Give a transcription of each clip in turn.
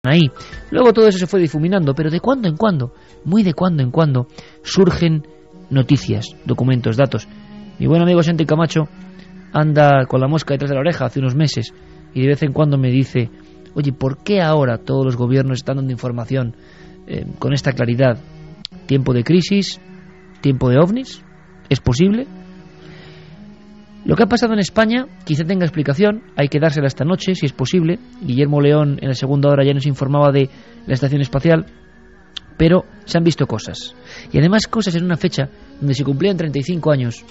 ahí. Luego todo eso se fue difuminando, pero de cuando en cuando, muy de cuando en cuando, surgen noticias, documentos, datos. Mi buen amigo Santi Camacho anda con la mosca detrás de la oreja hace unos meses y de vez en cuando me dice: oye, ¿por qué ahora todos los gobiernos están dando información con esta claridad? ¿Tiempo de crisis? ¿Tiempo de ovnis? ¿Es posible? Lo que ha pasado en España quizá tenga explicación, hay que dársela esta noche, si es posible. Guillermo León en la segunda hora ya nos informaba de la estación espacial, pero se han visto cosas. Y además cosas en una fecha donde se cumplían 35 años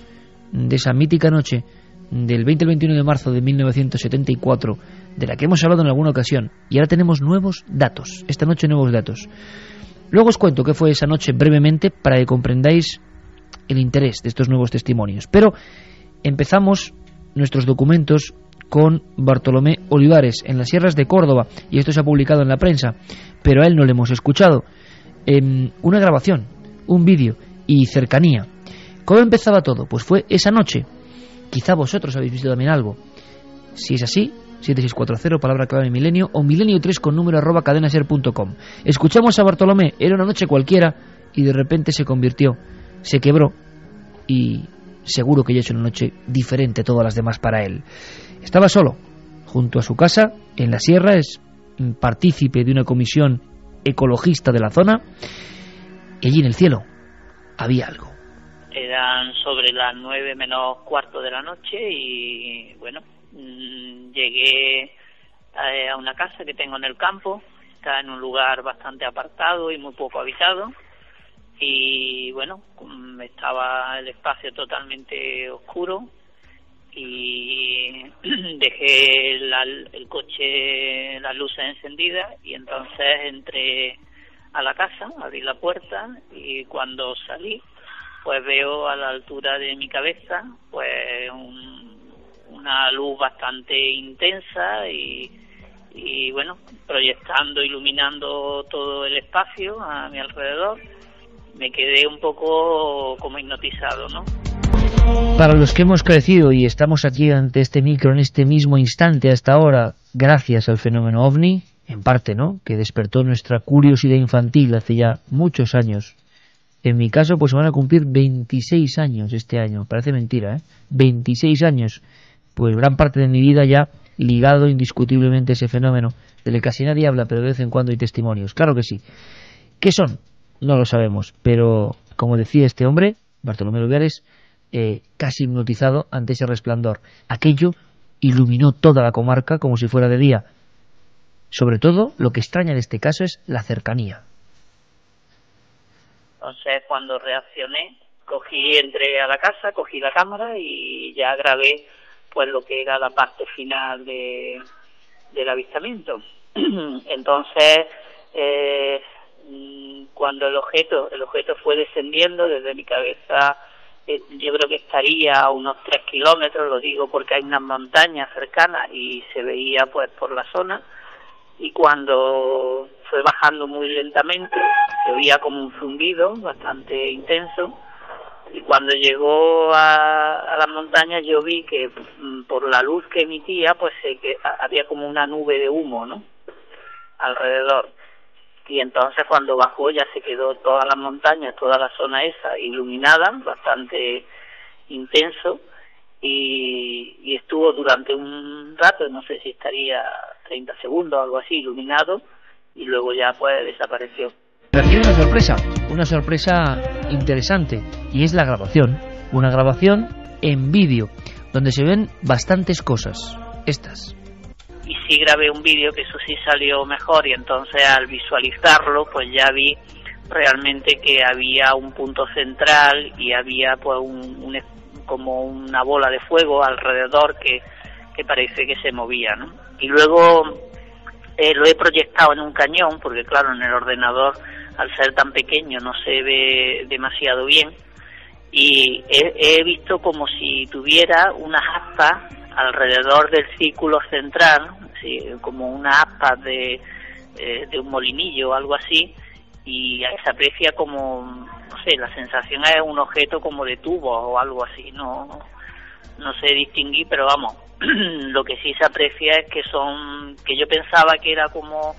de esa mítica noche del 20 al 21 de marzo de 1974, de la que hemos hablado en alguna ocasión. Y ahora tenemos nuevos datos, esta noche nuevos datos. Luego os cuento qué fue esa noche brevemente para que comprendáis el interés de estos nuevos testimonios. Pero empezamos nuestros documentos con Bartolomé Olivares en las sierras de Córdoba, y esto se ha publicado en la prensa, pero a él no le hemos escuchado. Una grabación, un vídeo y cercanía. ¿Cómo empezaba todo? Pues fue esa noche. Quizá vosotros habéis visto también algo. Si es así, 7640, palabra clave milenio, o milenio3 con número @cadenaser.com. Escuchamos a Bartolomé, era una noche cualquiera y de repente se convirtió, se quebró, y seguro que ya es una noche diferente a todas las demás para él. Estaba solo, junto a su casa, en la sierra, es partícipe de una comisión ecologista de la zona, y allí en el cielo había algo. Eran sobre las 9 menos cuarto de la noche y bueno, llegué a una casa que tengo en el campo, está en un lugar bastante apartado y muy poco habitado. Y bueno, estaba el espacio totalmente oscuro y dejé el coche, las luces encendidas, y entonces entré a la casa, abrí la puerta y cuando salí pues veo a la altura de mi cabeza pues una luz bastante intensa y bueno, proyectando, iluminando todo el espacio a mi alrededor. Me quedé un poco como hipnotizado, ¿no? Para los que hemos crecido y estamos aquí ante este micro en este mismo instante hasta ahora, gracias al fenómeno OVNI, en parte, ¿no?, que despertó nuestra curiosidad infantil hace ya muchos años. En mi caso, pues se van a cumplir 26 años este año. Parece mentira, ¿eh? 26 años. Pues gran parte de mi vida ya ligado indiscutiblemente a ese fenómeno, del que casi nadie habla, pero de vez en cuando hay testimonios. Claro que sí. ¿Qué son? No lo sabemos, pero como decía este hombre, Bartolomé Olivares, casi hipnotizado ante ese resplandor. Aquello iluminó toda la comarca como si fuera de día. Sobre todo, lo que extraña en este caso es la cercanía. Entonces, cuando reaccioné, entré a la casa, cogí la cámara y ya grabé pues lo que era la parte final del avistamiento. Entonces, cuando el objeto fue descendiendo desde mi cabeza, yo creo que estaría a unos 3 kilómetros, lo digo porque hay unas montañas cercanas y se veía pues por la zona, y cuando fue bajando muy lentamente se oía como un zumbido bastante intenso, y cuando llegó a las montañas yo vi que por la luz que emitía pues que había como una nube de humo, ¿no?, alrededor. Y entonces cuando bajó ya se quedó todas las montañas, toda la zona esa iluminada, bastante intenso, y estuvo durante un rato, no sé si estaría 30 segundos o algo así, iluminado, y luego ya pues desapareció. Recibe una sorpresa interesante, y es la grabación, una grabación en vídeo, donde se ven bastantes cosas, estas. Y sí grabé un vídeo que eso sí salió mejor, y entonces al visualizarlo pues ya vi realmente que había un punto central y había pues como una bola de fuego alrededor que parece que se movía, ¿no? Y luego lo he proyectado en un cañón porque claro, en el ordenador al ser tan pequeño no se ve demasiado bien, y he visto como si tuviera unas aspas alrededor del círculo central, ¿sí?, como una aspa de un molinillo o algo así, y se aprecia como, no sé, la sensación es un objeto como de tubo o algo así, no sé distinguir, pero vamos, lo que sí se aprecia es que yo pensaba que era como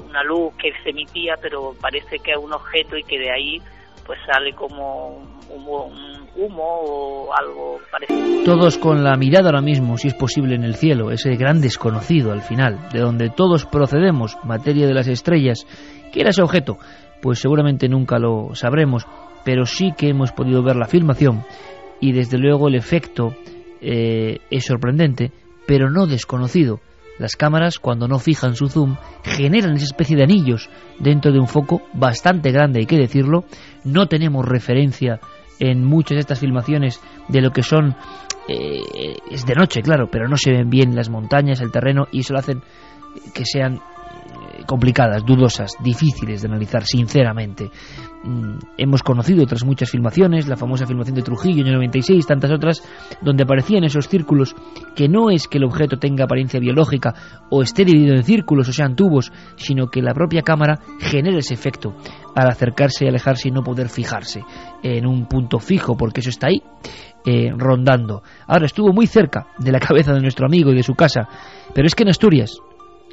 una luz que se emitía, pero parece que es un objeto y que de ahí pues sale como un humo o algo parecido. Todos con la mirada ahora mismo, si es posible, en el cielo, ese gran desconocido al final, de donde todos procedemos, materia de las estrellas. ¿Qué era ese objeto? Pues seguramente nunca lo sabremos, pero sí que hemos podido ver la filmación y desde luego el efecto es sorprendente, pero no desconocido. Las cámaras, cuando no fijan su zoom, generan esa especie de anillos dentro de un foco bastante grande, hay que decirlo. No tenemos referencia en muchas de estas filmaciones de lo que son... es de noche, claro, pero no se ven bien las montañas, el terreno, y eso lo hacen que sean complicadas, dudosas, difíciles de analizar, sinceramente. Hemos conocido otras muchas filmaciones, la famosa filmación de Trujillo en el 96, tantas otras, donde aparecían esos círculos, que no es que el objeto tenga apariencia biológica o esté dividido en círculos o sean tubos, sino que la propia cámara genera ese efecto al acercarse y alejarse y no poder fijarse en un punto fijo, porque eso está ahí, rondando. Ahora, estuvo muy cerca de la cabeza de nuestro amigo y de su casa, pero es que en Asturias,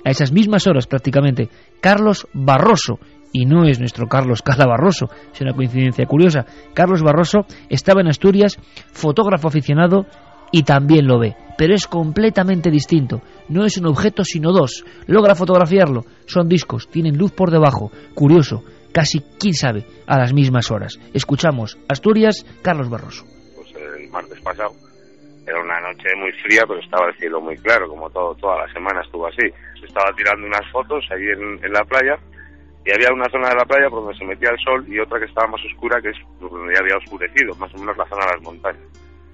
a esas mismas horas prácticamente, Carlos Barroso, y no es nuestro Carlos Cala Barroso, es una coincidencia curiosa, Carlos Barroso estaba en Asturias, fotógrafo aficionado, y también lo ve, pero es completamente distinto, no es un objeto sino dos, logra fotografiarlo, son discos, tienen luz por debajo, curioso, casi, quién sabe, a las mismas horas. Escuchamos Asturias, Carlos Barroso. Pues el martes pasado, era una noche muy fría, pero estaba el cielo muy claro, como toda la semana estuvo así. Se estaba tirando unas fotos ahí en la playa, y había una zona de la playa por donde se metía el sol y otra que estaba más oscura, que es donde ya había oscurecido, más o menos la zona de las montañas.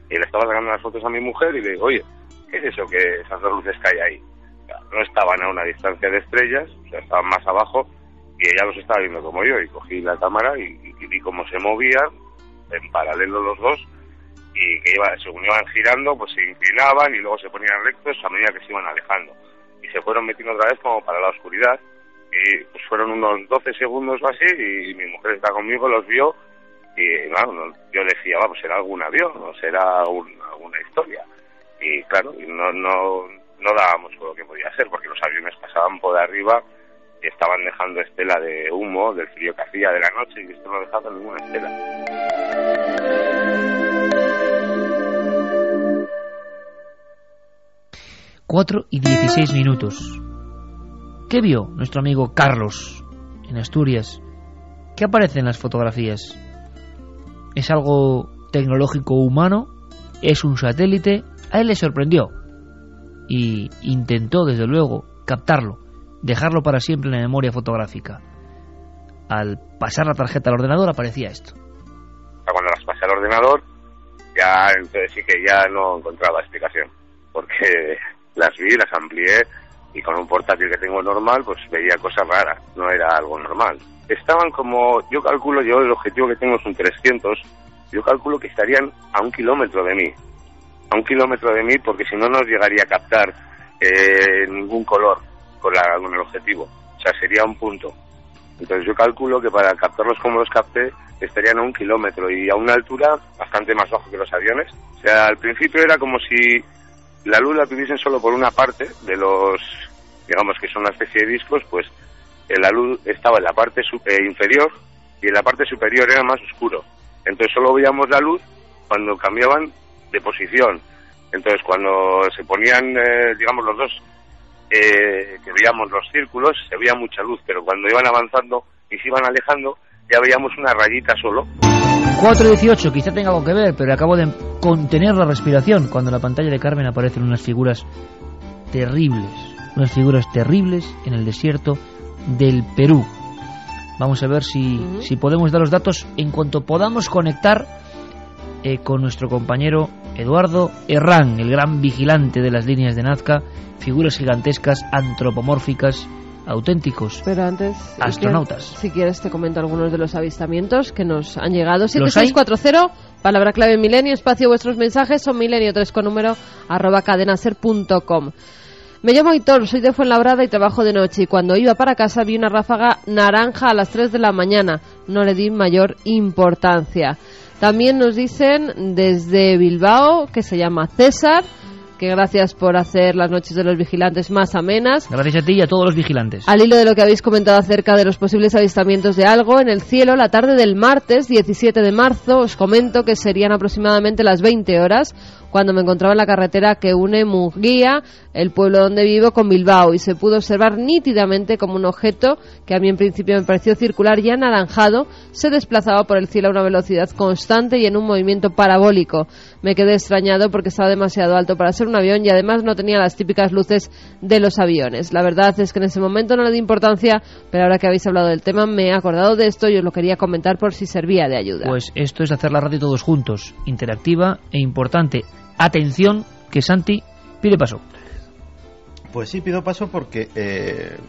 Y le estaba sacando las fotos a mi mujer y le digo, oye, ¿qué es eso que esas dos luces que hay ahí? O sea, no estaban a una distancia de estrellas, o sea, estaban más abajo, y ella los estaba viendo como yo, y cogí la cámara y vi cómo se movían en paralelo los dos, y que según iban girando, pues se inclinaban y luego se ponían rectos a medida que se iban alejando. Y se fueron metiendo otra vez como para la oscuridad, y pues fueron unos 12 segundos o así, y mi mujer está conmigo, los vio, y claro, yo decía, pues será algún avión, o será alguna historia. Y claro, no dábamos por lo que podía ser, porque los aviones pasaban por arriba y estaban dejando estela de humo, del frío que hacía de la noche, y esto no dejaba ninguna estela. 4:16. ¿Qué vio nuestro amigo Carlos en Asturias? ¿Qué aparece en las fotografías? ¿Es algo tecnológico humano? ¿Es un satélite? A él le sorprendió y intentó, desde luego, captarlo, dejarlo para siempre en la memoria fotográfica. Al pasar la tarjeta al ordenador aparecía esto. Cuando las pasé al ordenador, ya entonces sí que ya no encontraba explicación, porque las vi, las amplié, y con un portátil que tengo normal, pues veía cosas raras, no era algo normal. Estaban como, yo calculo, el objetivo que tengo es un 300, yo calculo que estarían a 1 kilómetro de mí. A 1 kilómetro de mí, porque si no, no llegaría a captar ningún color con el objetivo. O sea, sería un punto. Entonces yo calculo que para captarlos como los capté, estarían a 1 kilómetro y a una altura bastante más bajo que los aviones. O sea, al principio era como si la luz la tuviesen solo por una parte de los, digamos que son una especie de discos, pues la luz estaba en la parte inferior y en la parte superior era más oscuro. Entonces solo veíamos la luz cuando cambiaban de posición. Entonces cuando se ponían, digamos, los dos, que veíamos los círculos, se veía mucha luz, pero cuando iban avanzando y se iban alejando, ya veíamos una rayita solo. 4:18, quizá tenga algo que ver, pero acabo de contener la respiración cuando en la pantalla de Carmen aparecen unas figuras terribles en el desierto del Perú. Vamos a ver si podemos dar los datos en cuanto podamos conectar con nuestro compañero Eduardo Herrán, el gran vigilante de las líneas de Nazca, figuras gigantescas, antropomórficas, auténticos. Pero antes, astronautas. Si quieres te comento algunos de los avistamientos que nos han llegado. 7640, palabra clave Milenio, espacio vuestros mensajes, son milenio3 con número @cadenaser.com. Me llamo Aitor, soy de Fuenlabrada y trabajo de noche, y cuando iba para casa vi una ráfaga naranja a las 3 de la mañana. No le di mayor importancia. También nos dicen desde Bilbao, que se llama César, que gracias por hacer las noches de los vigilantes más amenas. Gracias a ti y a todos los vigilantes. Al hilo de lo que habéis comentado acerca de los posibles avistamientos de algo en el cielo, la tarde del martes 17 de marzo, os comento que serían aproximadamente las 20 horas, cuando me encontraba en la carretera que une Munguía, el pueblo donde vivo, con Bilbao, y se pudo observar nítidamente como un objeto que a mí en principio me pareció circular y anaranjado se desplazaba por el cielo a una velocidad constante y en un movimiento parabólico. Me quedé extrañado porque estaba demasiado alto para ser un avión y además no tenía las típicas luces de los aviones. La verdad es que en ese momento no le di importancia, pero ahora que habéis hablado del tema me he acordado de esto y os lo quería comentar por si servía de ayuda. Pues esto es hacer la radio todos juntos, interactiva e importante. Atención, que Santi pide paso. Pues sí, pido paso porque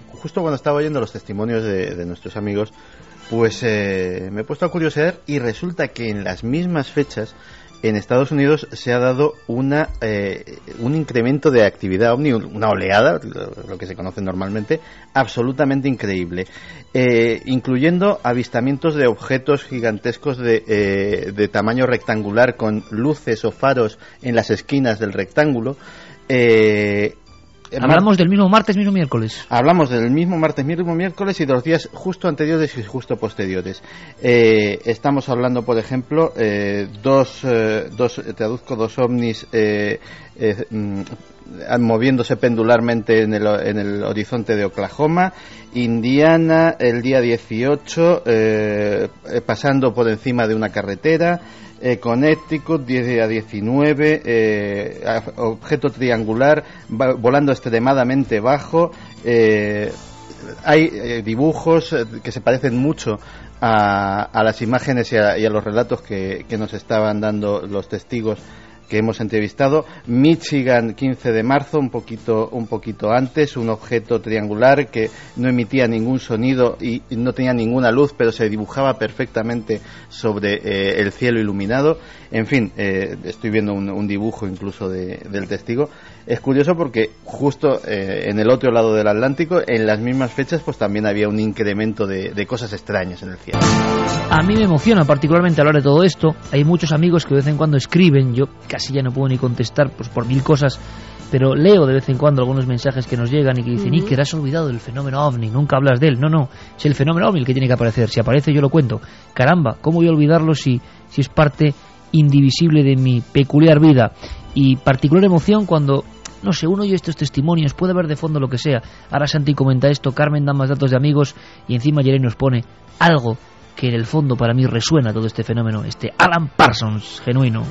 justo cuando estaba oyendo los testimonios de nuestros amigos, pues me he puesto a curiosear y resulta que en las mismas fechas en Estados Unidos se ha dado un incremento de actividad ovni, una oleada, lo que se conoce normalmente, absolutamente increíble, incluyendo avistamientos de objetos gigantescos de tamaño rectangular con luces o faros en las esquinas del rectángulo. Hablamos del mismo martes, mismo miércoles. Hablamos del mismo martes, mismo miércoles y de los días justo anteriores y justo posteriores. Estamos hablando, por ejemplo, dos ovnis moviéndose pendularmente en el horizonte de Oklahoma, Indiana, el día 18, pasando por encima de una carretera, Connecticut, día 19, objeto triangular, volando extremadamente bajo. Hay dibujos que se parecen mucho a las imágenes y a los relatos que nos estaban dando los testigos que hemos entrevistado. Michigan, 15 de marzo, un poquito antes, un objeto triangular que no emitía ningún sonido y no tenía ninguna luz, pero se dibujaba perfectamente sobre el cielo iluminado. En fin, estoy viendo un dibujo incluso del testigo. Es curioso porque justo en el otro lado del Atlántico, en las mismas fechas, pues también había un incremento de cosas extrañas en el cielo. A mí me emociona particularmente hablar de todo esto. Hay muchos amigos que de vez en cuando escriben, yo casi ya no puedo ni contestar pues por mil cosas, pero leo de vez en cuando algunos mensajes que nos llegan y que dicen, Iker, has olvidado del fenómeno ovni, nunca hablas de él. No, es el fenómeno ovni el que tiene que aparecer. Si aparece yo lo cuento. Caramba, ¿cómo voy a olvidarlo si es parte indivisible de mi peculiar vida? Y particular emoción cuando, no sé, uno oye estos testimonios, puede haber de fondo lo que sea. Ahora Santi comenta esto, Carmen da más datos de amigos y encima Jeremy nos pone algo que en el fondo para mí resuena todo este fenómeno, este Alan Parsons genuino.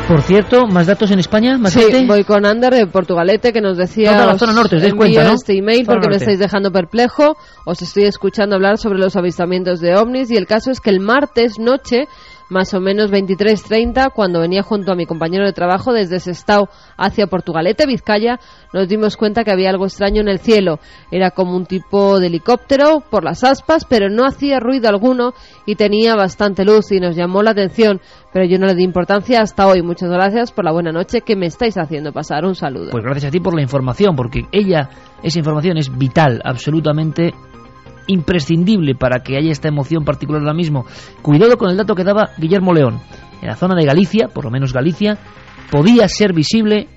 Por cierto, ¿más datos en España? ¿Más sí, gente? Voy con Ander de Portugalete, que nos decía... Toda la zona norte, os dais cuenta, ¿no? Este email Zona porque me norte. estáis dejando perplejo. Os estoy escuchando hablar sobre los avistamientos de ovnis y el caso es que el martes noche, más o menos 23:30, cuando venía junto a mi compañero de trabajo desde Sestao hacia Portugalete, Vizcaya, nos dimos cuenta que había algo extraño en el cielo. Era como un tipo de helicóptero por las aspas, pero no hacía ruido alguno y tenía bastante luz y nos llamó la atención, pero yo no le di importancia hasta hoy. Muchas gracias por la buena noche que me estáis haciendo pasar. Un saludo. Pues gracias a ti por la información, porque esa información es vital, absolutamente imprescindible para que haya esta emoción particular ahora mismo. Cuidado con el dato que daba Guillermo León. En la zona de Galicia, por lo menos Galicia, podía ser visible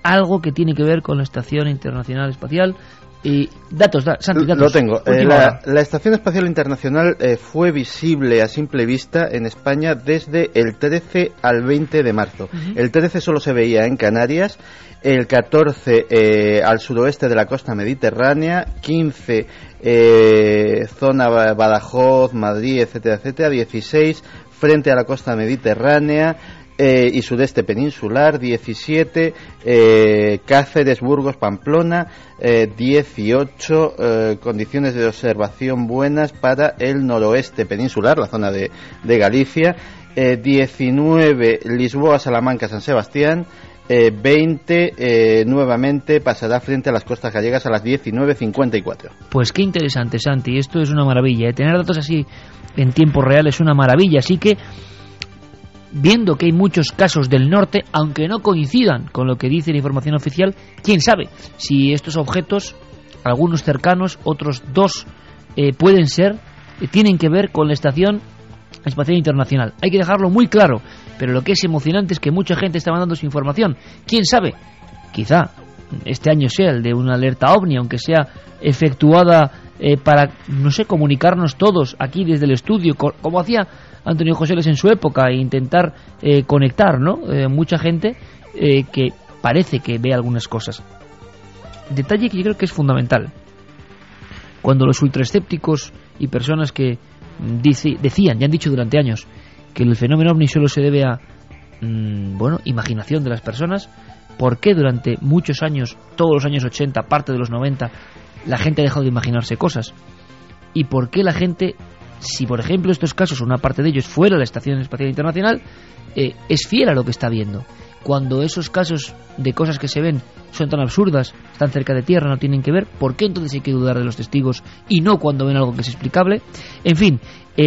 algo que tiene que ver con la Estación Internacional Espacial. Datos, Santi, datos. Lo tengo. La Estación Espacial Internacional fue visible a simple vista en España desde el 13 al 20 de marzo. El 13 solo se veía en Canarias, el 14 al suroeste de la costa mediterránea, 15 zona Badajoz, Madrid, etcétera, etcétera, 16 frente a la costa mediterránea y sudeste peninsular, 17 Cáceres, Burgos, Pamplona, 18 condiciones de observación buenas para el noroeste peninsular, la zona de Galicia, 19 Lisboa, Salamanca, San Sebastián, 20 nuevamente pasará frente a las costas gallegas a las 19:54. Pues qué interesante, Santi, esto es una maravilla, tener datos así en tiempo real es una maravilla, así que viendo que hay muchos casos del norte, aunque no coincidan con lo que dice la información oficial, quién sabe si estos objetos, algunos cercanos, otros dos pueden ser, tienen que ver con la estación Espacial Internacional. Hay que dejarlo muy claro, pero lo que es emocionante es que mucha gente está mandando su información. ¿Quién sabe? Quizá este año sea el de una alerta OVNI, aunque sea efectuada para, no sé, comunicarnos todos aquí desde el estudio, como hacía Antonio Joseles en su época, e intentar conectar, ¿no? Mucha gente que parece que ve algunas cosas. Detalle que yo creo que es fundamental. Cuando los ultraescépticos y personas que decían, ya han dicho durante años, que el fenómeno OVNI solo se debe a imaginación de las personas, ¿por qué durante muchos años, todos los años 80, parte de los 90, la gente ha dejado de imaginarse cosas? ¿Y por qué la gente, si por ejemplo estos casos, una parte de ellos fuera la Estación Espacial Internacional, es fiel a lo que está viendo? Cuando esos casos de cosas que se ven son tan absurdas, están cerca de tierra, no tienen que ver, ¿por qué entonces hay que dudar de los testigos y no cuando ven algo que es explicable? En fin,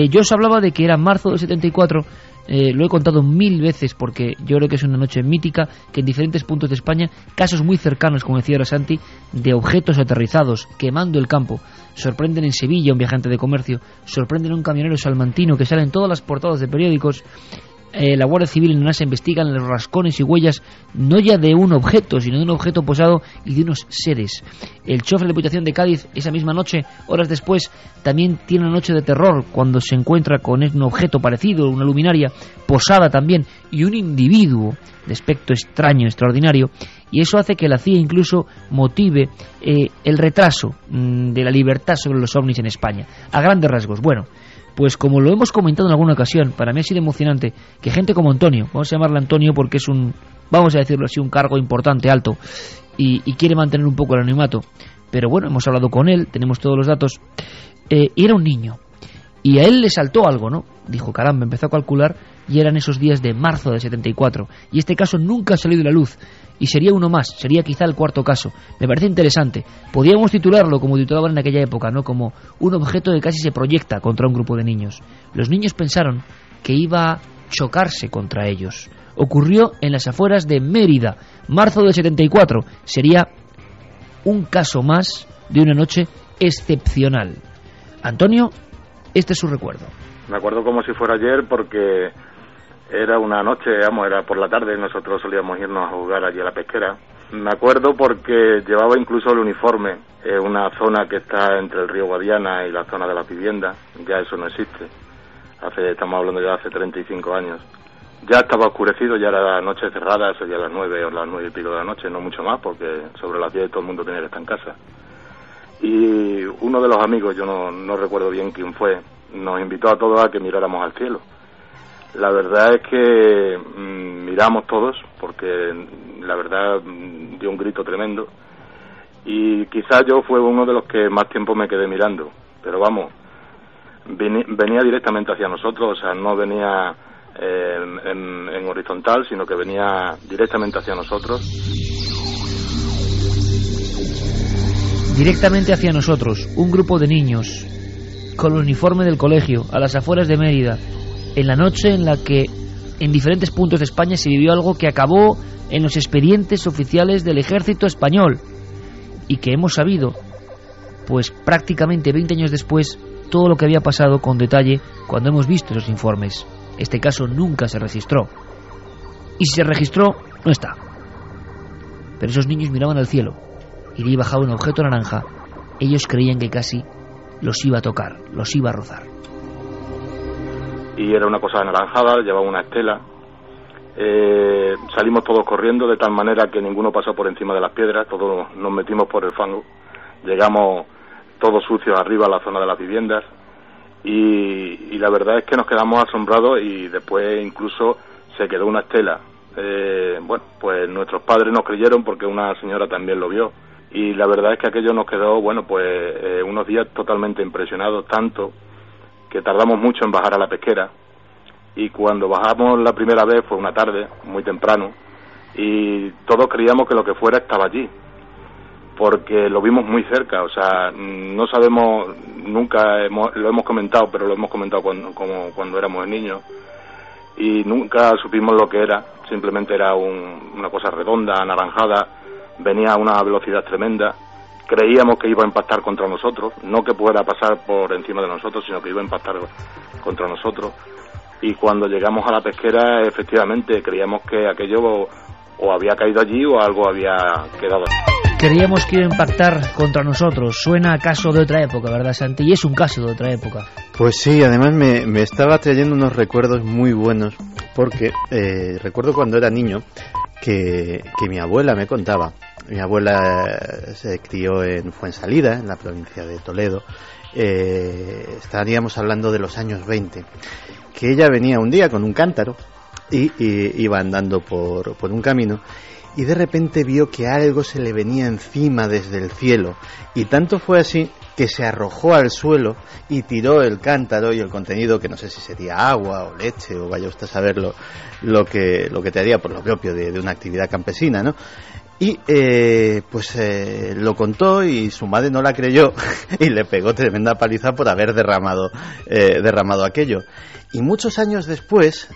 yo os hablaba de que era marzo del 74, lo he contado 1000 veces porque yo creo que es una noche mítica, que en diferentes puntos de España, casos muy cercanos, como decía ahora Santi, de objetos aterrizados, quemando el campo. Sorprenden en Sevilla un viajante de comercio, sorprenden a un camionero salmantino que sale en todas las portadas de periódicos. La Guardia Civil en NASA investigan los rascones y huellas no ya de un objeto, sino de un objeto posado y de unos seres. El chofer de la Diputación de Cádiz, esa misma noche, horas después, también tiene una noche de terror cuando se encuentra con un objeto parecido, una luminaria posada también, y un individuo de aspecto extraño, extraordinario, y eso hace que la CIA incluso motive el retraso de la libertad sobre los ovnis en España, a grandes rasgos. Bueno, pues como lo hemos comentado en alguna ocasión, para mí ha sido emocionante que gente como Antonio, vamos a llamarle Antonio porque es vamos a decirlo así, un cargo importante, alto, y quiere mantener un poco el anonimato, pero bueno, hemos hablado con él, tenemos todos los datos, y era un niño, y a él le saltó algo, ¿no? Dijo, caramba, empezó a calcular, y eran esos días de marzo de 74, y este caso nunca ha salido a la luz, y sería uno más, sería quizá el cuarto caso. Me parece interesante. Podríamos titularlo como titulaban en aquella época, ¿no? Como un objeto que casi se proyecta contra un grupo de niños. Los niños pensaron que iba a chocarse contra ellos. Ocurrió en las afueras de Mérida, marzo del 74. Sería un caso más de una noche excepcional. Antonio, este es su recuerdo. Me acuerdo como si fuera ayer porque era una noche, era por la tarde, nosotros solíamos irnos a jugar allí a la pesquera. Me acuerdo porque llevaba incluso el uniforme, una zona que está entre el río Guadiana y la zona de las viviendas, ya eso no existe. Estamos hablando ya de hace 35 años. Ya estaba oscurecido, ya era la noche cerrada, sería las 9 o las 9 y pico de la noche, no mucho más, porque sobre las 10 todo el mundo tenía que estar en casa. Y uno de los amigos, yo no recuerdo bien quién fue, nos invitó a todos a que miráramos al cielo. La verdad es que miramos todos, porque la verdad dio un grito tremendo, y quizás yo fue uno de los que más tiempo me quedé mirando, pero vamos, venía directamente hacia nosotros, o sea, no venía en horizontal, sino que venía directamente hacia nosotros. Directamente hacia nosotros, un grupo de niños con el uniforme del colegio, a las afueras de Mérida, en la noche en la que en diferentes puntos de España se vivió algo que acabó en los expedientes oficiales del ejército español y que hemos sabido, pues prácticamente 20 años después, todo lo que había pasado con detalle cuando hemos visto esos informes. Este caso nunca se registró, y si se registró, no está. Pero esos niños miraban al cielo y de ahí bajaba un objeto naranja. Ellos creían que casi los iba a tocar, los iba a rozar. Y era una cosa anaranjada, llevaba una estela. Salimos todos corriendo de tal manera que ninguno pasó por encima de las piedras, todos nos metimos por el fango. Llegamos todos sucios arriba a la zona de las viviendas y la verdad es que nos quedamos asombrados, y después incluso se quedó una estela. Bueno, pues nuestros padres nos creyeron porque una señora también lo vio, y la verdad es que aquello nos quedó, bueno, pues unos días totalmente impresionados, tanto que tardamos mucho en bajar a la pesquera, y cuando bajamos la primera vez fue una tarde, muy temprano, y todos creíamos que lo que fuera estaba allí, porque lo vimos muy cerca, o sea, no sabemos, nunca lo hemos comentado, pero lo hemos comentado cuando éramos niños, y nunca supimos lo que era, simplemente era una cosa redonda, anaranjada, venía a una velocidad tremenda, creíamos que iba a impactar contra nosotros, no que pudiera pasar por encima de nosotros, sino que iba a impactar contra nosotros. Y cuando llegamos a la pesquera, efectivamente, creíamos que aquello o había caído allí o algo había quedado. Creíamos que iba a impactar contra nosotros. Suena a caso de otra época, ¿verdad, Santi? Y es un caso de otra época. Pues sí, además me estaba trayendo unos recuerdos muy buenos, porque recuerdo cuando era niño que mi abuela me contaba. Mi abuela se crió en Fuensalida, en la provincia de Toledo. Estaríamos hablando de los años 20. Que ella venía un día con un cántaro y iba andando por un camino y de repente vio que algo se le venía encima desde el cielo, y tanto fue así que se arrojó al suelo y tiró el cántaro y el contenido, que no sé si sería agua o leche o vaya usted a saber lo que te haría por lo propio de una actividad campesina, ¿no? Y lo contó y su madre no la creyó y le pegó tremenda paliza por haber derramado aquello. Y muchos años después,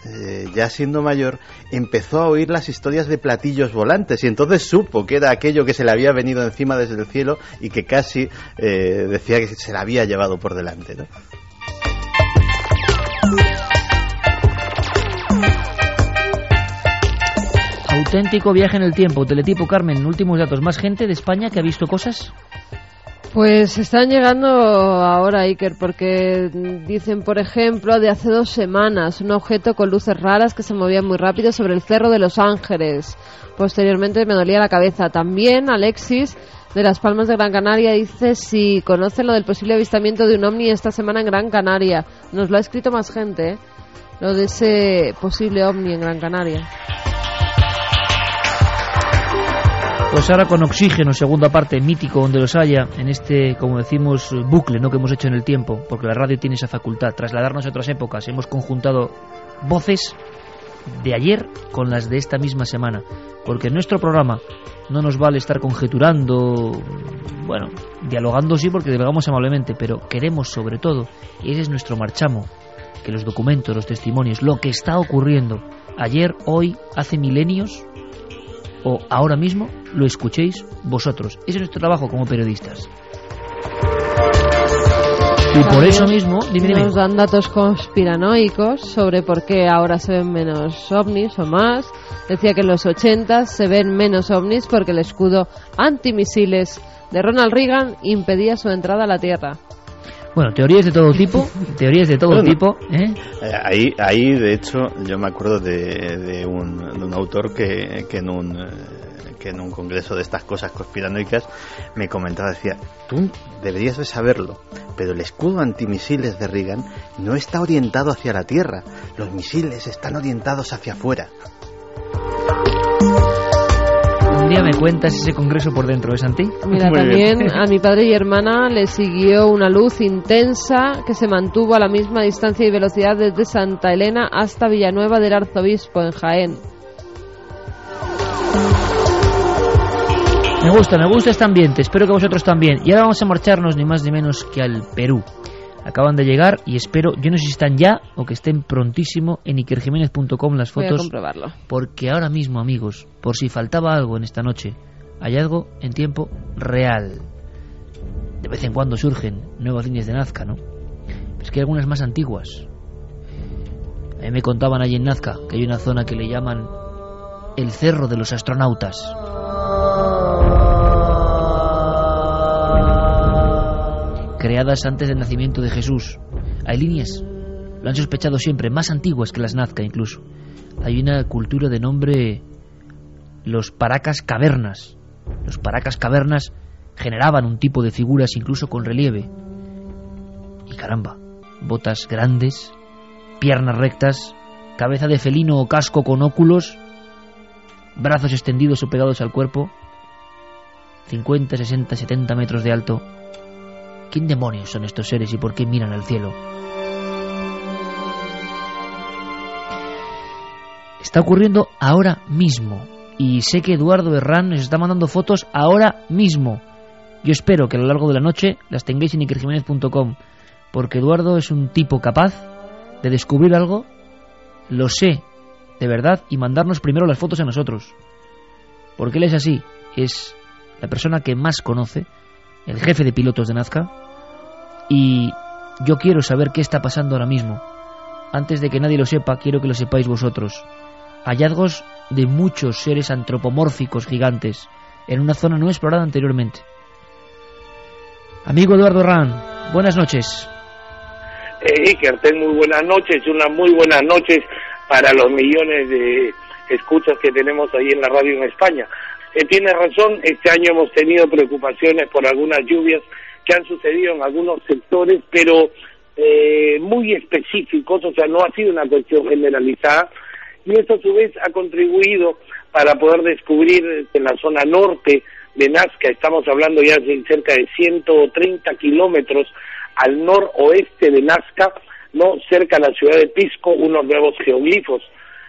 ya siendo mayor, empezó a oír las historias de platillos volantes y entonces supo que era aquello que se le había venido encima desde el cielo y que casi decía que se la había llevado por delante, ¿no? Auténtico viaje en el tiempo. Teletipo, Carmen, últimos datos. ¿Más gente de España que ha visto cosas? Pues están llegando ahora, Iker, porque dicen, por ejemplo, de hace 2 semanas, un objeto con luces raras que se movía muy rápido sobre el Cerro de los Ángeles. Posteriormente me dolía la cabeza. También Alexis, de Las Palmas de Gran Canaria, dice si conocen lo del posible avistamiento de un ovni esta semana en Gran Canaria. Nos lo ha escrito más gente, ¿eh? Lo de ese posible ovni en Gran Canaria. Pues ahora con Oxígeno, segunda parte, mítico donde los haya, en este, como decimos, bucle, ¿no?, que hemos hecho en el tiempo, porque la radio tiene esa facultad, trasladarnos a otras épocas. Hemos conjuntado voces de ayer con las de esta misma semana, porque en nuestro programa no nos vale estar conjeturando, bueno, dialogando sí, porque dialogamos amablemente, pero queremos sobre todo, y ese es nuestro marchamo, que los documentos, los testimonios, lo que está ocurriendo ayer, hoy, hace milenios o ahora mismo, lo escuchéis vosotros. Ese es nuestro trabajo como periodistas. Y por eso mismo, dime. Nos dan datos conspiranoicos sobre por qué ahora se ven menos ovnis o más. Decía que en los 80 se ven menos ovnis porque el escudo antimisiles de Ronald Reagan impedía su entrada a la Tierra. Bueno, teorías de todo tipo, ¿eh? Ahí, de hecho, yo me acuerdo de un autor que en un congreso de estas cosas conspiranoicas me comentaba, decía, tú deberías de saberlo, pero el escudo antimisiles de Reagan no está orientado hacia la Tierra, los misiles están orientados hacia afuera. Un día me cuentas ese congreso por dentro, ¿es, Santi? Mira, Muy también bien. A mi padre y hermana le siguió una luz intensa que se mantuvo a la misma distancia y velocidad desde Santa Elena hasta Villanueva del Arzobispo, en Jaén. Me gusta este ambiente, espero que vosotros también. Y ahora vamos a marcharnos ni más ni menos que al Perú. Acaban de llegar y espero, yo no sé si están ya o que estén prontísimo en ikerjimenez.com las fotos. Voy a comprobarlo. Porque ahora mismo, amigos, por si faltaba algo en esta noche, hay algo en tiempo real. De vez en cuando surgen nuevas líneas de Nazca, ¿no? Pero es que hay algunas más antiguas. A mí me contaban allí en Nazca que hay una zona que le llaman el Cerro de los Astronautas. Creadas antes del nacimiento de Jesús. Hay líneas, lo han sospechado siempre, más antiguas que las Nazca incluso. Hay una cultura de nombre los Paracas Cavernas. Los Paracas Cavernas generaban un tipo de figuras incluso con relieve. Y caramba, botas grandes, piernas rectas, cabeza de felino o casco con óculos, brazos extendidos o pegados al cuerpo, 50, 60, 70 metros de alto. ¿Quién demonios son estos seres y por qué miran al cielo? Está ocurriendo ahora mismo. Y sé que Eduardo Herrán nos está mandando fotos ahora mismo. Yo espero que a lo largo de la noche las tengáis en ikerjimenez.com, porque Eduardo es un tipo capaz de descubrir algo, lo sé, de verdad, y mandarnos primero las fotos a nosotros. Porque él es así, es la persona que más conoce el jefe de pilotos de Nazca, y yo quiero saber qué está pasando ahora mismo. Antes de que nadie lo sepa, quiero que lo sepáis vosotros. Hallazgos de muchos seres antropomórficos gigantes en una zona no explorada anteriormente. Amigo Eduardo Herrán, buenas noches. Iker, muy buenas noches, unas muy buenas noches para los millones de escuchas que tenemos ahí en la radio en España. Tienes razón, este año hemos tenido preocupaciones por algunas lluvias que han sucedido en algunos sectores, pero muy específicos, o sea, no ha sido una cuestión generalizada, y esto a su vez ha contribuido para poder descubrir en la zona norte de Nazca, estamos hablando ya de cerca de 130 kilómetros al noroeste de Nazca, no cerca de la ciudad de Pisco, unos nuevos geoglifos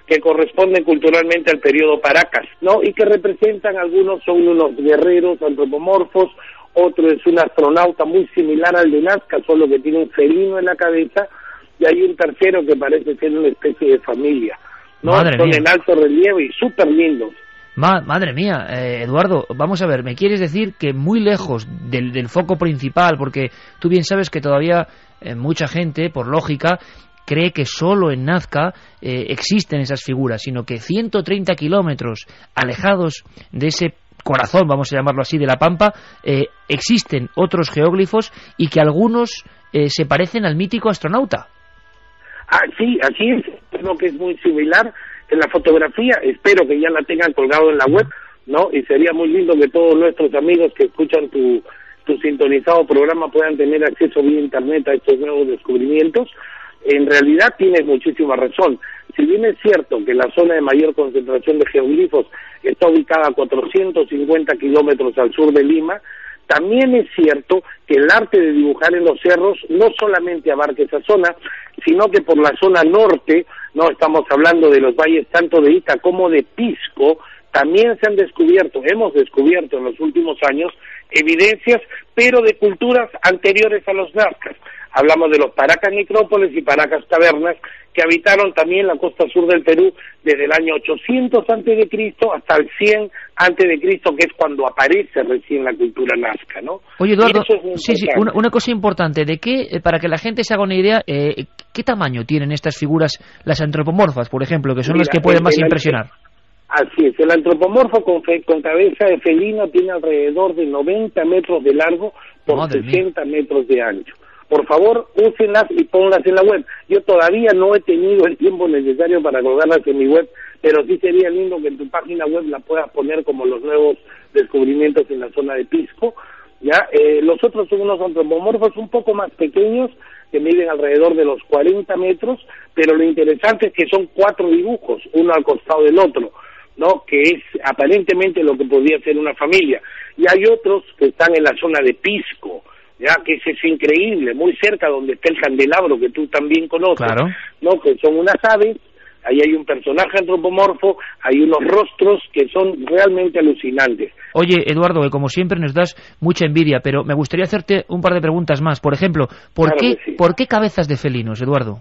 que corresponden culturalmente al periodo Paracas, ¿no? Y que representan, algunos son unos guerreros antropomorfos, otro es un astronauta muy similar al de Nazca, solo que tiene un felino en la cabeza, y hay un tercero que parece ser una especie de familia, ¿no? Son en alto relieve y súper lindos. Madre mía, Eduardo, vamos a ver, me quieres decir que muy lejos del foco principal, porque tú bien sabes que todavía mucha gente, por lógica, cree que solo en Nazca existen esas figuras, sino que 130 kilómetros alejados de ese corazón, vamos a llamarlo así, de la Pampa, existen otros geóglifos y que algunos se parecen al mítico astronauta. Ah, sí, así es, creo que es muy similar. En la fotografía, espero que ya la tengan colgado en la web, ¿no? Y sería muy lindo que todos nuestros amigos que escuchan tu sintonizado programa puedan tener acceso vía internet a estos nuevos descubrimientos. En realidad tienes muchísima razón. Si bien es cierto que la zona de mayor concentración de geoglifos está ubicada a 450 kilómetros al sur de Lima, también es cierto que el arte de dibujar en los cerros no solamente abarca esa zona, sino que por la zona norte, no estamos hablando de los valles tanto de Ita como de Pisco, también se han descubierto, hemos descubierto en los últimos años evidencias, pero de culturas anteriores a los nazcas. Hablamos de los Paracas Necrópolis y Paracas Cavernas, que habitaron también la costa sur del Perú desde el año 800 a.C. hasta el 100 a.C., que es cuando aparece recién la cultura nazca, ¿no? Oye, Eduardo, una cosa importante, de qué, para que la gente se haga una idea, ¿qué tamaño tienen estas figuras, las antropomorfas, por ejemplo, que son las que pueden más impresionar? Así es, el antropomorfo con cabeza de felino tiene alrededor de 90 metros de largo por 60 metros de ancho. Por favor, úsenlas y ponlas en la web. Yo todavía no he tenido el tiempo necesario para colgarlas en mi web, pero sí sería lindo que en tu página web la puedas poner como los nuevos descubrimientos en la zona de Pisco. Ya, los otros son unos antropomorfos un poco más pequeños, que miden alrededor de los 40 metros, pero lo interesante es que son 4 dibujos, uno al costado del otro, ¿no? Que es aparentemente lo que podría ser una familia. Y hay otros que están en la zona de Pisco, ya, que ese es increíble, muy cerca donde está el candelabro que tú también conoces, claro, ¿no? Que son unas aves, ahí hay un personaje antropomorfo, hay unos rostros que son realmente alucinantes. Oye, Eduardo, que como siempre nos das mucha envidia, pero me gustaría hacerte un par de preguntas más. Por ejemplo, ¿por qué cabezas de felinos, Eduardo?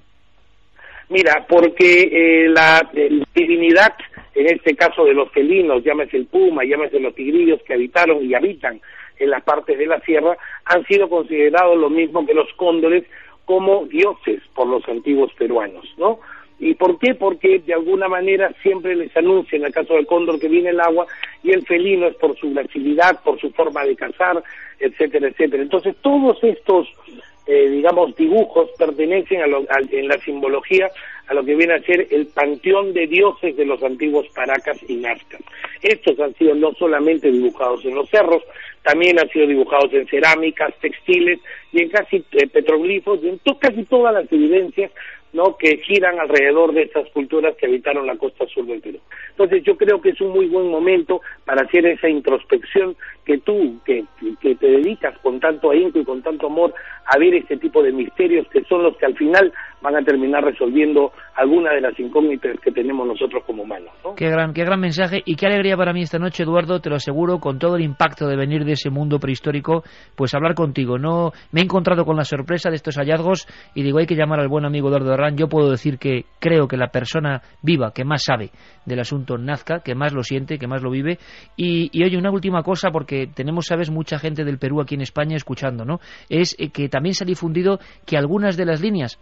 Mira, porque la divinidad, en este caso de los felinos, llámese el puma, llámese los tigrillos que habitaron y habitan en las partes de la sierra, han sido considerados lo mismo que los cóndores como dioses por los antiguos peruanos, ¿no? ¿Y por qué? Porque de alguna manera siempre les anuncia, en el caso del cóndor, que viene el agua, y el felino es por su gracilidad, por su forma de cazar, etcétera, etcétera. Entonces todos estos digamos, dibujos pertenecen en la simbología a lo que viene a ser el panteón de dioses de los antiguos Paracas y Nazcas. Estos han sido no solamente dibujados en los cerros, también han sido dibujados en cerámicas, textiles y en casi petroglifos, y en casi todas las evidencias, ¿no?, que giran alrededor de estas culturas que habitaron la costa sur del Perú. Entonces yo creo que es un muy buen momento para hacer esa introspección que tú, que te dedicas con tanto ahínco y con tanto amor a ver este tipo de misterios, que son los que al final van a terminar resolviendo alguna de las incógnitas que tenemos nosotros como humanos, ¿no? Qué gran mensaje y qué alegría para mí esta noche, Eduardo, te lo aseguro, con todo el impacto de venir de ese mundo prehistórico, pues hablar contigo. No me he encontrado con la sorpresa de estos hallazgos y digo, hay que llamar al buen amigo Eduardo Herrán, yo puedo decir que creo que la persona viva que más sabe del asunto Nazca, que más lo siente, que más lo vive. Y oye, una última cosa, porque tenemos, sabes, mucha gente del Perú aquí en España escuchando, ¿no? Es que también se ha difundido que algunas de las líneas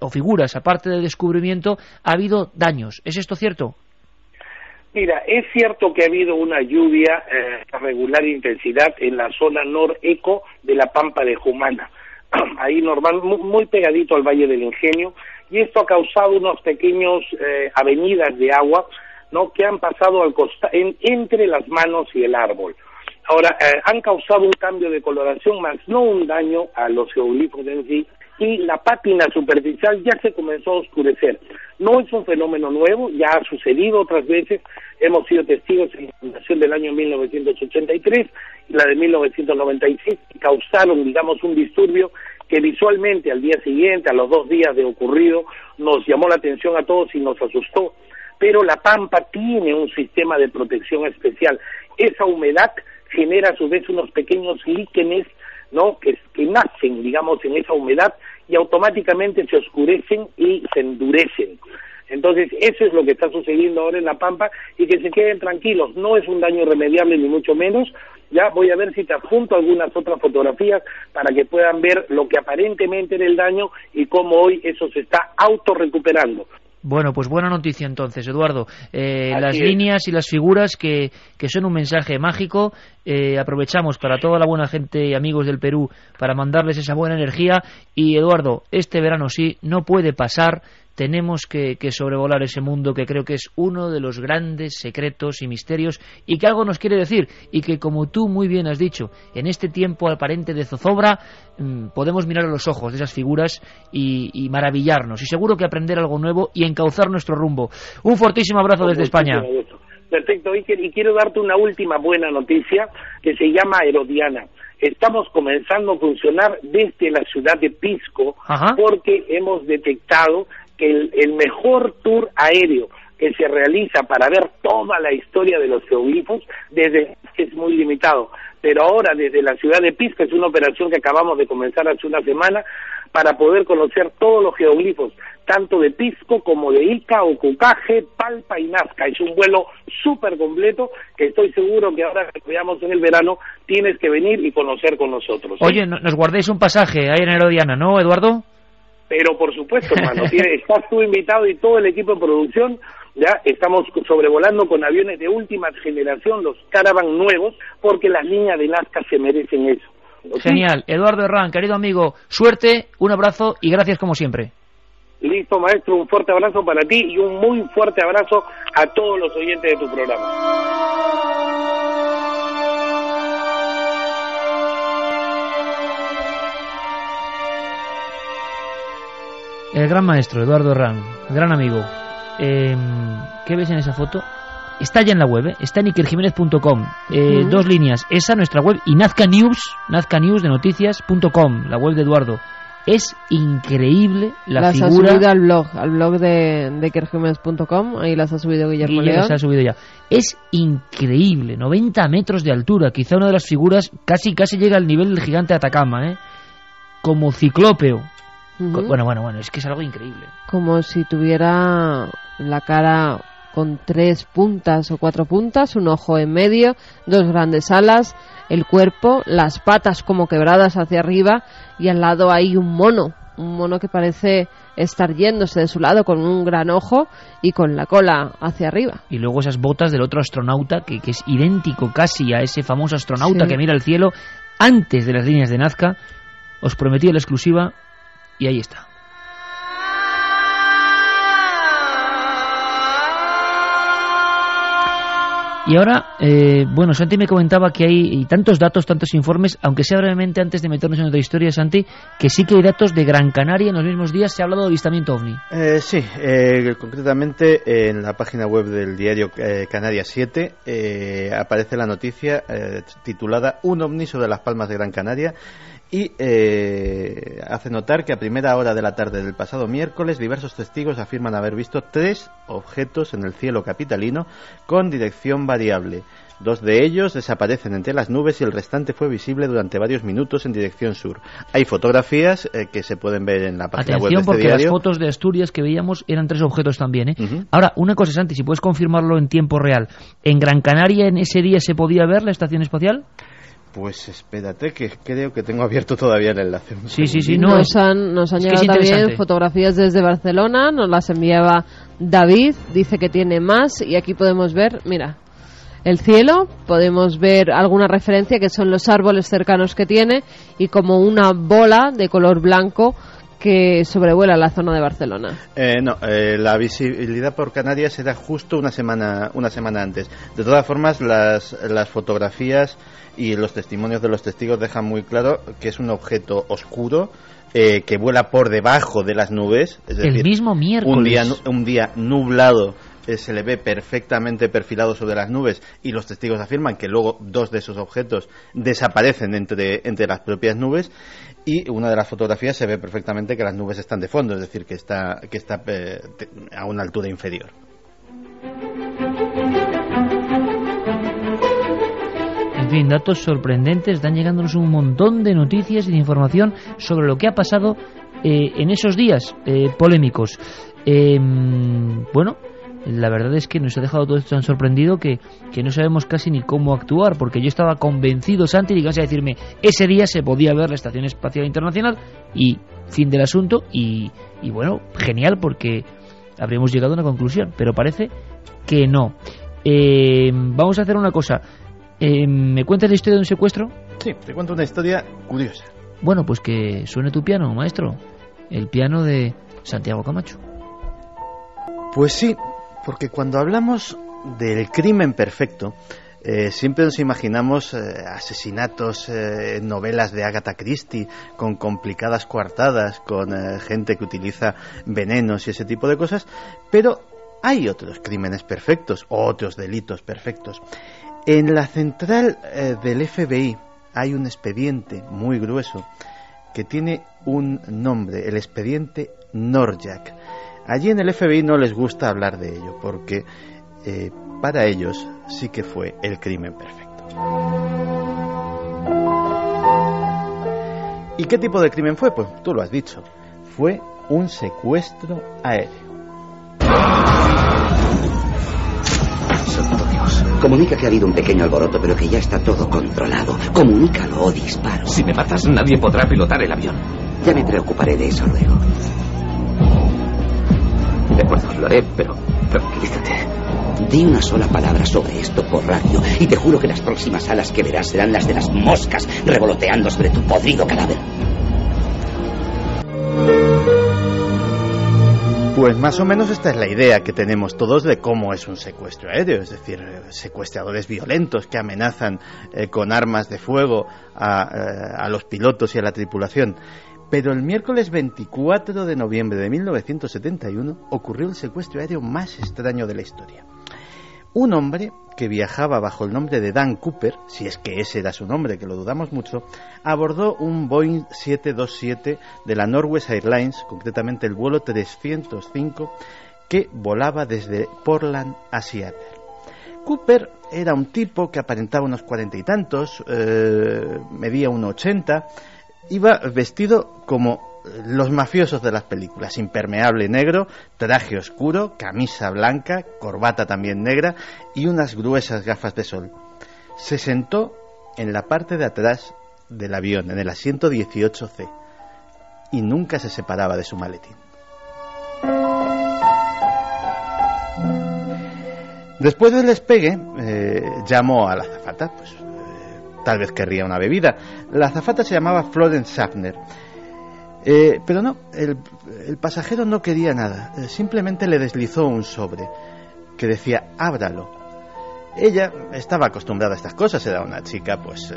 o figuras, aparte del descubrimiento, ha habido daños. ¿Es esto cierto? Mira, es cierto que ha habido una lluvia de regular intensidad en la zona noreco de la Pampa de Jumana, ahí normal, muy pegadito al Valle del Ingenio, y esto ha causado unos pequeños avenidas de agua, ¿no?, que han pasado entre las manos y el árbol. Ahora, han causado un cambio de coloración, más no un daño a los geoglifos en sí, y la pátina superficial ya se comenzó a oscurecer. No es un fenómeno nuevo, ya ha sucedido otras veces, hemos sido testigos en la inundación del año 1983 y la de 1996, que causaron, digamos, un disturbio que visualmente al día siguiente, a los 2 días de ocurrido, nos llamó la atención a todos y nos asustó. Pero la Pampa tiene un sistema de protección especial. Esa humedad genera a su vez unos pequeños líquenes, ¿no?, que nacen, digamos, en esa humedad y automáticamente se oscurecen y se endurecen. Entonces, eso es lo que está sucediendo ahora en La Pampa, y que se queden tranquilos, no es un daño irremediable ni mucho menos. Ya voy a ver si te adjunto algunas otras fotografías para que puedan ver lo que aparentemente era el daño y cómo hoy eso se está autorrecuperando. Bueno, pues buena noticia entonces, Eduardo. Las líneas y las figuras que son un mensaje mágico. Aprovechamos para toda la buena gente y amigos del Perú para mandarles esa buena energía. Y Eduardo, este verano sí, no puede pasar. Tenemos que sobrevolar ese mundo que creo que es uno de los grandes secretos y misterios, y que algo nos quiere decir, y que, como tú muy bien has dicho, en este tiempo aparente de zozobra podemos mirar a los ojos de esas figuras y maravillarnos, y seguro que aprender algo nuevo y encauzar nuestro rumbo. Un fortísimo abrazo desde España. Perfecto, Iker, y quiero darte una última buena noticia que se llama Herodiana. Estamos comenzando a funcionar desde la ciudad de Pisco. Ajá. Porque hemos detectado que el mejor tour aéreo que se realiza para ver toda la historia de los geoglifos desde es muy limitado, pero ahora desde la ciudad de Pisco es una operación que acabamos de comenzar hace una semana para poder conocer todos los geoglifos, tanto de Pisco como de Ica, Ocucaje, Palpa y Nazca. Es un vuelo súper completo que estoy seguro que ahora que veamos en el verano tienes que venir y conocer con nosotros. Oye, nos guardéis un pasaje ahí en Herodiana, ¿no, Eduardo? Pero por supuesto, hermano, estás tú invitado y todo el equipo de producción. Ya estamos sobrevolando con aviones de última generación, los Caravan nuevos, porque las líneas de Nazca se merecen eso. ¿Sí? Genial. Eduardo Herrán, querido amigo, suerte, un abrazo y gracias como siempre. Listo, maestro, un fuerte abrazo para ti y un muy fuerte abrazo a todos los oyentes de tu programa. El gran maestro, Eduardo Herrán, gran amigo. ¿Qué ves en esa foto? Está ya en la web, está en ikerjimenez.com. 2 líneas, esa, nuestra web, y Nazca News de noticias.com, la web de Eduardo. Es increíble la figura. Las ha subido al blog de ikerjimenez.com, ahí las ha subido Guillermo León. Las ha subido ya. Es increíble, 90 metros de altura, quizá una de las figuras casi llega al nivel del gigante de Atacama, como ciclópeo. Bueno, es que es algo increíble. Como si tuviera la cara con 3 puntas o 4 puntas, un ojo en medio, 2 grandes alas, el cuerpo, las patas como quebradas hacia arriba, y al lado hay un mono que parece estar yéndose de su lado con un gran ojo y con la cola hacia arriba. Y luego esas botas del otro astronauta que es idéntico casi a ese famoso astronauta que mira el cielo antes de las líneas de Nazca. Os prometí la exclusiva y ahí está. Y ahora, Santi me comentaba que hay tantos datos, tantos informes, aunque sea brevemente antes de meternos en otra historia, Santi, que sí que hay datos de Gran Canaria. En los mismos días se ha hablado de avistamiento ovni. Sí, concretamente en la página web del diario Canarias 7 aparece la noticia titulada Un ovni sobre las Palmas de Gran Canaria. Y hace notar que a primera hora de la tarde del pasado miércoles diversos testigos afirman haber visto 3 objetos en el cielo capitalino con dirección variable. 2 de ellos desaparecen entre las nubes y el restante fue visible durante varios minutos en dirección sur. Hay fotografías que se pueden ver en la página web de este porque diario. Las fotos de Asturias que veíamos eran 3 objetos también, ¿eh? Uh-huh. Ahora, una cosa, Santi, si puedes confirmarlo en tiempo real. ¿En Gran Canaria en ese día se podía ver la estación espacial? Pues espérate, que creo que tengo abierto todavía el enlace. Sí. Nos han llegado también fotografías desde Barcelona, nos las enviaba David, dice que tiene más, y aquí podemos ver, mira, el cielo, podemos ver alguna referencia que son los árboles cercanos que tiene y como una bola de color blanco que sobrevuela la zona de Barcelona. La visibilidad por Canarias era justo una semana antes. De todas formas, las fotografías y los testimonios de los testigos dejan muy claro que es un objeto oscuro que vuela por debajo de las nubes. Es decir, el mismo miércoles. Un día nublado se le ve perfectamente perfilado sobre las nubes y los testigos afirman que luego 2 de esos objetos desaparecen entre las propias nubes y una de las fotografías se ve perfectamente que las nubes están de fondo, es decir, que está a una altura inferior. En fin, datos sorprendentes, están llegándonos un montón de noticias y de información sobre lo que ha pasado en esos días polémicos. Bueno, la verdad es que nos ha dejado todo esto tan sorprendido que no sabemos casi ni cómo actuar, porque yo estaba convencido, Santi, de que vas a decirme ese día se podía ver la Estación Espacial Internacional y fin del asunto, y bueno, genial, porque habríamos llegado a una conclusión, pero parece que no. Vamos a hacer una cosa. ¿Me cuentas la historia de un secuestro? Sí, te cuento una historia curiosa. Bueno, pues que suene tu piano, maestro, el piano de Santiago Camacho. Pues sí, porque cuando hablamos del crimen perfecto, siempre nos imaginamos asesinatos, novelas de Agatha Christie, con complicadas coartadas, con gente que utiliza venenos y ese tipo de cosas, pero hay otros crímenes perfectos, otros delitos perfectos. En la central del FBI hay un expediente muy grueso que tiene un nombre, el expediente Norjak. Allí en el FBI no les gusta hablar de ello, porque para ellos sí que fue el crimen perfecto. ¿Y qué tipo de crimen fue? Pues tú lo has dicho, fue un secuestro aéreo. Santo Dios. Comunica que ha habido un pequeño alboroto, pero que ya está todo controlado. Comunícalo o disparo. Si me matas, nadie podrá pilotar el avión. Ya me preocuparé de eso luego. De acuerdo, lo haré, pero tranquilízate. Di una sola palabra sobre esto por radio y te juro que las próximas alas que verás serán las de las moscas revoloteando sobre tu podrido cadáver. Pues más o menos esta es la idea que tenemos todos de cómo es un secuestro aéreo, es decir, secuestradores violentos que amenazan con armas de fuego a los pilotos y a la tripulación. Pero el miércoles 24 de noviembre de 1971 ocurrió el secuestro aéreo más extraño de la historia. Un hombre que viajaba bajo el nombre de Dan Cooper, si es que ese era su nombre, que lo dudamos mucho, abordó un Boeing 727 de la Northwest Airlines, concretamente el vuelo 305, que volaba desde Portland a Seattle. Cooper era un tipo que aparentaba unos 40 y tantos, medía 1,80, iba vestido como los mafiosos de las películas, impermeable negro, traje oscuro, camisa blanca, corbata también negra y unas gruesas gafas de sol. Se sentó en la parte de atrás del avión, en el asiento 18C, y nunca se separaba de su maletín. Después del despegue, llamó a la azafata, pues tal vez querría una bebida. La azafata se llamaba Florence Schaffner. Pero no, el pasajero no quería nada, simplemente le deslizó un sobre que decía ábralo. Ella estaba acostumbrada a estas cosas, era una chica pues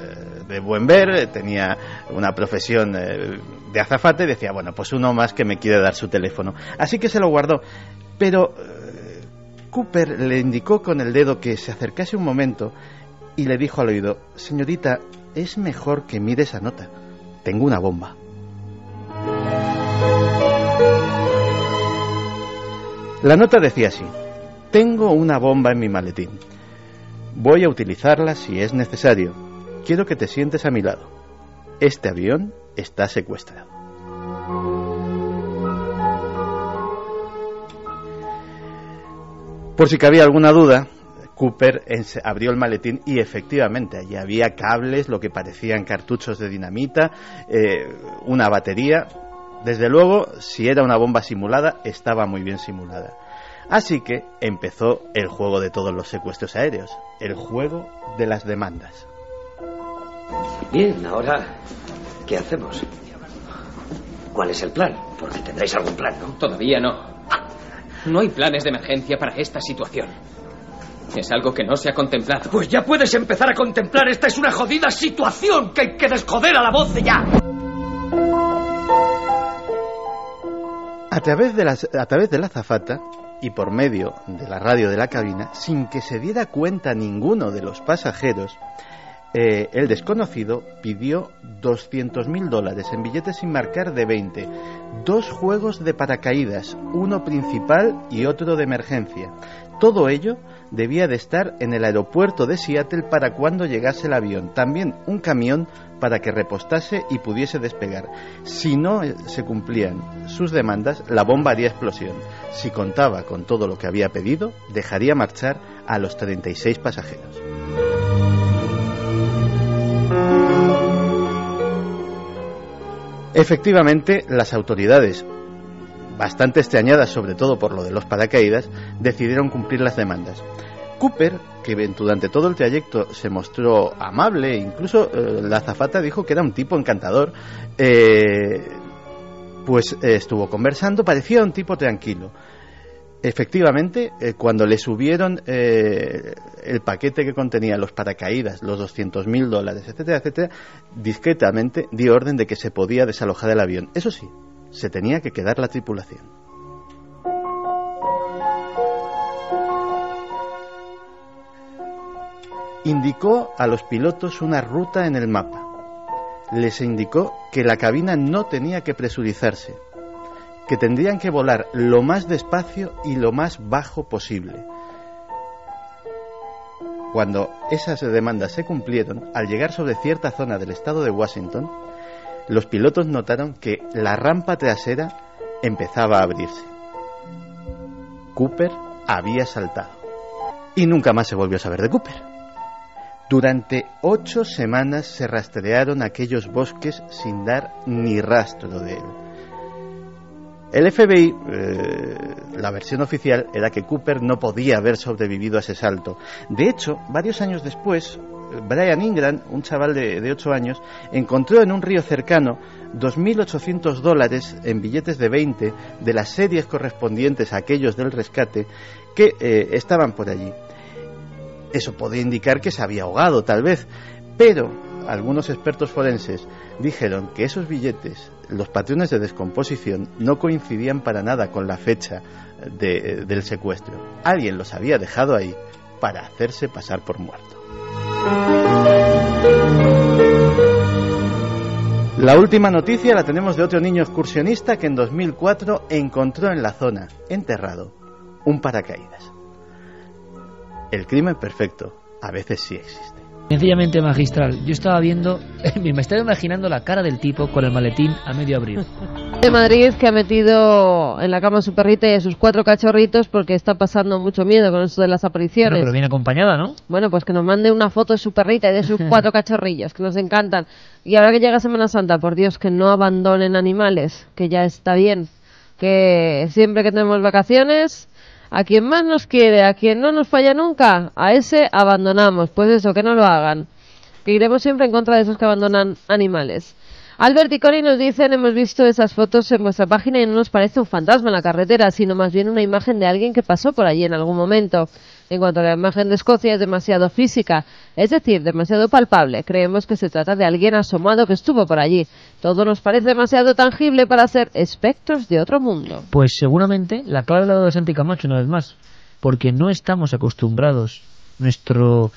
de buen ver, tenía una profesión de azafata y decía, bueno, pues uno más que me quiere dar su teléfono. Así que se lo guardó, pero Cooper le indicó con el dedo que se acercase un momento y le dijo al oído, señorita, es mejor que mire esa nota, tengo una bomba. La nota decía así: tengo una bomba en mi maletín. Voy a utilizarla si es necesario. Quiero que te sientes a mi lado. Este avión está secuestrado. Por si cabía alguna duda, Cooper abrió el maletín y efectivamente allí había cables, lo que parecían cartuchos de dinamita, una batería. Desde luego, si era una bomba simulada, estaba muy bien simulada. Así que empezó el juego de todos los secuestros aéreos, el juego de las demandas. Bien, ahora, ¿qué hacemos? ¿Cuál es el plan? Porque tendréis algún plan, ¿no? Todavía no. No hay planes de emergencia para esta situación. Es algo que no se ha contemplado. Pues ya puedes empezar a contemplar. Esta es una jodida situación que hay que desjoder a la voz de ya. A través de la azafata y por medio de la radio de la cabina, sin que se diera cuenta ninguno de los pasajeros, el desconocido pidió $200.000 en billetes sin marcar de 20, 2 juegos de paracaídas, uno principal y otro de emergencia. Todo ello debía de estar en el aeropuerto de Seattle para cuando llegase el avión. También un camión para que repostase y pudiese despegar. Si no se cumplían sus demandas, la bomba haría explosión. Si contaba con todo lo que había pedido, dejaría marchar a los 36 pasajeros. Efectivamente, las autoridades, bastante extrañadas sobre todo por lo de los paracaídas, decidieron cumplir las demandas. Cooper, que durante todo el trayecto se mostró amable, incluso la azafata dijo que era un tipo encantador, pues estuvo conversando, parecía un tipo tranquilo. Efectivamente, cuando le subieron el paquete que contenía los paracaídas, los $200.000, etcétera, etcétera, discretamente dio orden de que se podía desalojar el avión. Eso sí, se tenía que quedar la tripulación. Indicó a los pilotos una ruta en el mapa. Les indicó que la cabina no tenía que presurizarse, que tendrían que volar lo más despacio y lo más bajo posible. Cuando esas demandas se cumplieron, al llegar sobre cierta zona del estado de Washington, los pilotos notaron que la rampa trasera empezaba a abrirse. Cooper había saltado. Y nunca más se volvió a saber de Cooper. Durante 8 semanas se rastrearon aquellos bosques sin dar ni rastro de él. El FBI, la versión oficial era que Cooper no podía haber sobrevivido a ese salto. De hecho, varios años después, Brian Ingram, un chaval de 8 años, encontró en un río cercano $2.800 en billetes de 20 de las series correspondientes a aquellos del rescate que estaban por allí. Eso podía indicar que se había ahogado, tal vez, pero algunos expertos forenses dijeron que esos billetes, los patrones de descomposición, no coincidían para nada con la fecha del secuestro. Alguien los había dejado ahí para hacerse pasar por muerto. La última noticia la tenemos de otro niño excursionista que en 2004 encontró en la zona, enterrado, un paracaídas. El crimen perfecto a veces sí existe. Sencillamente magistral. Yo estaba viendo, me estaba imaginando la cara del tipo con el maletín a medio abrir. De Madrid, que ha metido en la cama a su perrita y a sus 4 cachorritos porque está pasando mucho miedo con eso de las apariciones. Bueno, pero viene acompañada, ¿no? Bueno, pues que nos mande una foto de su perrita y de sus 4 cachorrillos, que nos encantan. Y ahora que llega Semana Santa, por Dios, que no abandonen animales, que ya está bien. Que siempre que tenemos vacaciones, a quien más nos quiere, a quien no nos falla nunca, a ese abandonamos. Pues eso, que no lo hagan. Que iremos siempre en contra de esos que abandonan animales. Albert y Connie nos dicen: hemos visto esas fotos en vuestra página y no nos parece un fantasma en la carretera, sino más bien una imagen de alguien que pasó por allí en algún momento. En cuanto a la imagen de Escocia, es demasiado física, es decir, demasiado palpable. Creemos que se trata de alguien asomado que estuvo por allí. Todo nos parece demasiado tangible para ser espectros de otro mundo. Pues seguramente la clave la ha dado Santi Camacho una vez más, porque no estamos acostumbrados. Nuestro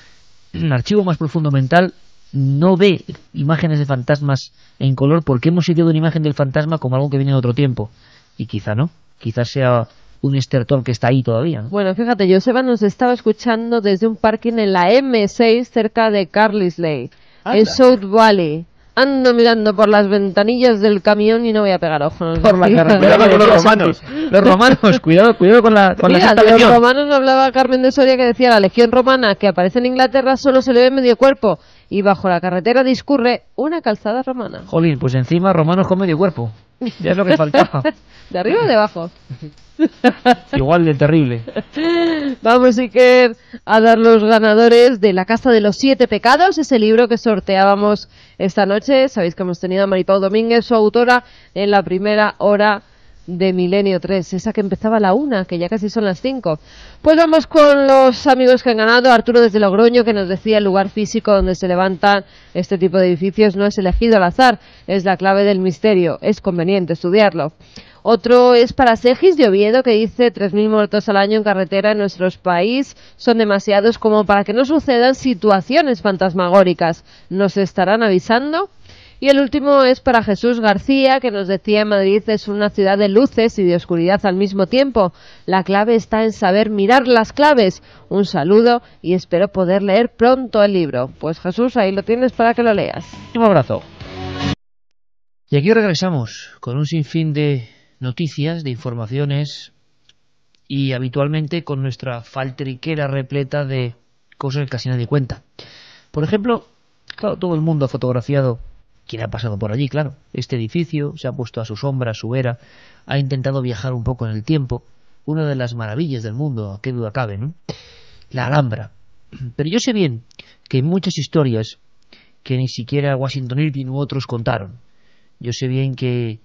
archivo más profundo mental no ve imágenes de fantasmas en color porque hemos ideado una imagen del fantasma como algo que viene de otro tiempo. Y quizá no, quizás sea un estertor que está ahí todavía, ¿no? Bueno, fíjate, Joseba nos estaba escuchando desde un parking en la M6 cerca de Carlisle, en South Valley. Ando mirando por las ventanillas del camión y no voy a pegar ojo. Por la carretera. Cuidado con los romanos. Los romanos, cuidado con la sexta de legión. Los romanos nos hablaba Carmen de Soria, que decía: la legión romana que aparece en Inglaterra solo se le ve medio cuerpo y bajo la carretera discurre una calzada romana. Jolín, pues encima romanos con medio cuerpo. Ya es lo que faltaba. ¿De arriba o de abajo? Igual de terrible. Vamos, Iker, a dar los ganadores de La Casa de los 7 Pecados, ese libro que sorteábamos esta noche. Sabéis que hemos tenido a Maripau Domínguez, su autora, en la primera hora de Milenio 3, esa que empezaba a la 1, que ya casi son las 5. Pues vamos con los amigos que han ganado. Arturo desde Logroño, que nos decía: el lugar físico donde se levantan este tipo de edificios no es elegido al azar, es la clave del misterio, es conveniente estudiarlo. Otro es para Segis de Oviedo, que dice: 3.000 muertos al año en carretera en nuestro país son demasiados como para que no sucedan situaciones fantasmagóricas. ¿Nos estarán avisando? Y el último es para Jesús García, que nos decía: Madrid es una ciudad de luces y de oscuridad al mismo tiempo. La clave está en saber mirar las claves. Un saludo y espero poder leer pronto el libro. Pues Jesús, ahí lo tienes para que lo leas. Un abrazo. Y aquí regresamos con un sinfín de noticias, de informaciones y habitualmente con nuestra faltriquera repleta de cosas que casi nadie cuenta. Por ejemplo, claro, todo el mundo ha fotografiado quien ha pasado por allí, claro. Este edificio se ha puesto a su sombra, a su vera, ha intentado viajar un poco en el tiempo. Una de las maravillas del mundo, a qué duda cabe, ¿no? La Alhambra. Pero yo sé bien que hay muchas historias que ni siquiera Washington Irving u otros contaron. Yo sé bien que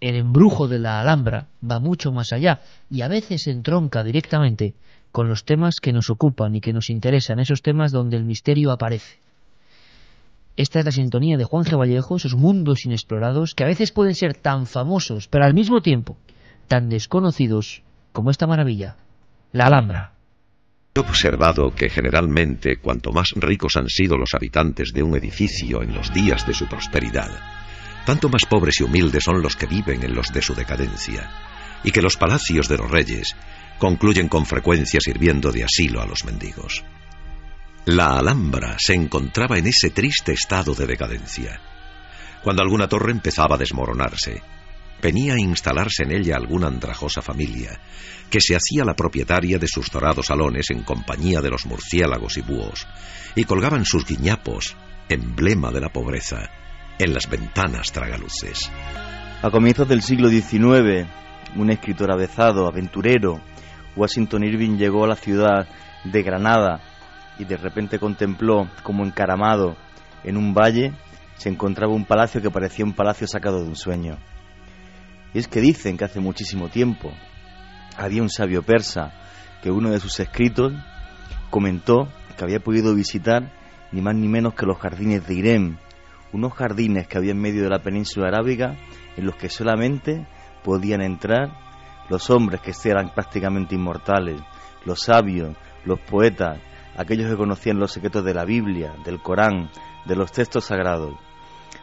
el embrujo de la Alhambra va mucho más allá y a veces entronca directamente con los temas que nos ocupan y que nos interesan, esos temas donde el misterio aparece. Esta es la sintonía de Juan G. Vallejo, esos mundos inexplorados que a veces pueden ser tan famosos, pero al mismo tiempo tan desconocidos como esta maravilla, la Alhambra. He observado que generalmente cuanto más ricos han sido los habitantes de un edificio en los días de su prosperidad, tanto más pobres y humildes son los que viven en los de su decadencia, y que los palacios de los reyes concluyen con frecuencia sirviendo de asilo a los mendigos. La Alhambra se encontraba en ese triste estado de decadencia. Cuando alguna torre empezaba a desmoronarse, venía a instalarse en ella alguna andrajosa familia, que se hacía la propietaria de sus dorados salones en compañía de los murciélagos y búhos, y colgaban sus guiñapos, emblema de la pobreza, en las ventanas tragaluces. A comienzos del siglo XIX, un escritor avezado, aventurero, Washington Irving, llegó a la ciudad de Granada y de repente contempló como encaramado en un valle se encontraba un palacio que parecía un palacio sacado de un sueño. Y es que dicen que hace muchísimo tiempo había un sabio persa que uno de sus escritos comentó que había podido visitar ni más ni menos que los jardines de Irem, unos jardines que había en medio de la península arábiga en los que solamente podían entrar los hombres que eran prácticamente inmortales, los sabios, los poetas, aquellos que conocían los secretos de la Biblia, del Corán, de los textos sagrados.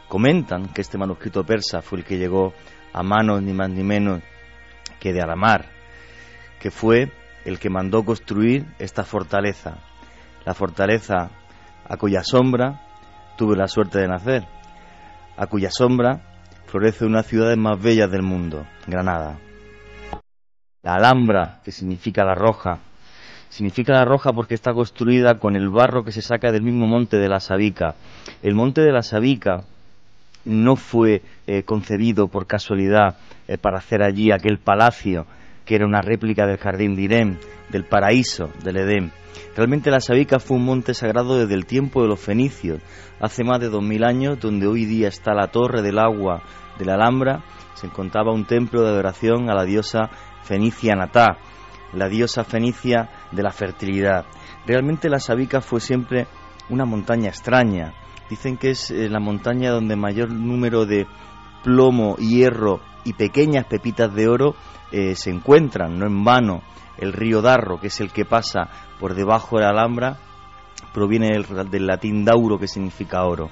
Comentan que este manuscrito persa fue el que llegó a manos ni más ni menos que de Alamar, que fue el que mandó construir esta fortaleza, la fortaleza a cuya sombra tuve la suerte de nacer, a cuya sombra florece una de las ciudades más bellas del mundo, Granada. La Alhambra, que significa la roja porque está construida con el barro que se saca del mismo monte de la Sabica. El monte de la Sabica no fue concebido por casualidad para hacer allí aquel palacio que era una réplica del jardín de Irem, del paraíso del Edén. Realmente la Sabica fue un monte sagrado desde el tiempo de los fenicios, hace más de 2000 años, donde hoy día está la torre del agua de la Alhambra. Se encontraba un templo de adoración a la diosa fenicia Natá, la diosa fenicia de la fertilidad. Realmente la Sabica fue siempre una montaña extraña. Dicen que es la montaña donde mayor número de plomo, hierro y pequeñas pepitas de oro se encuentran. No en vano el río Darro, que es el que pasa por debajo de la Alhambra, proviene del latín dauro, que significa oro.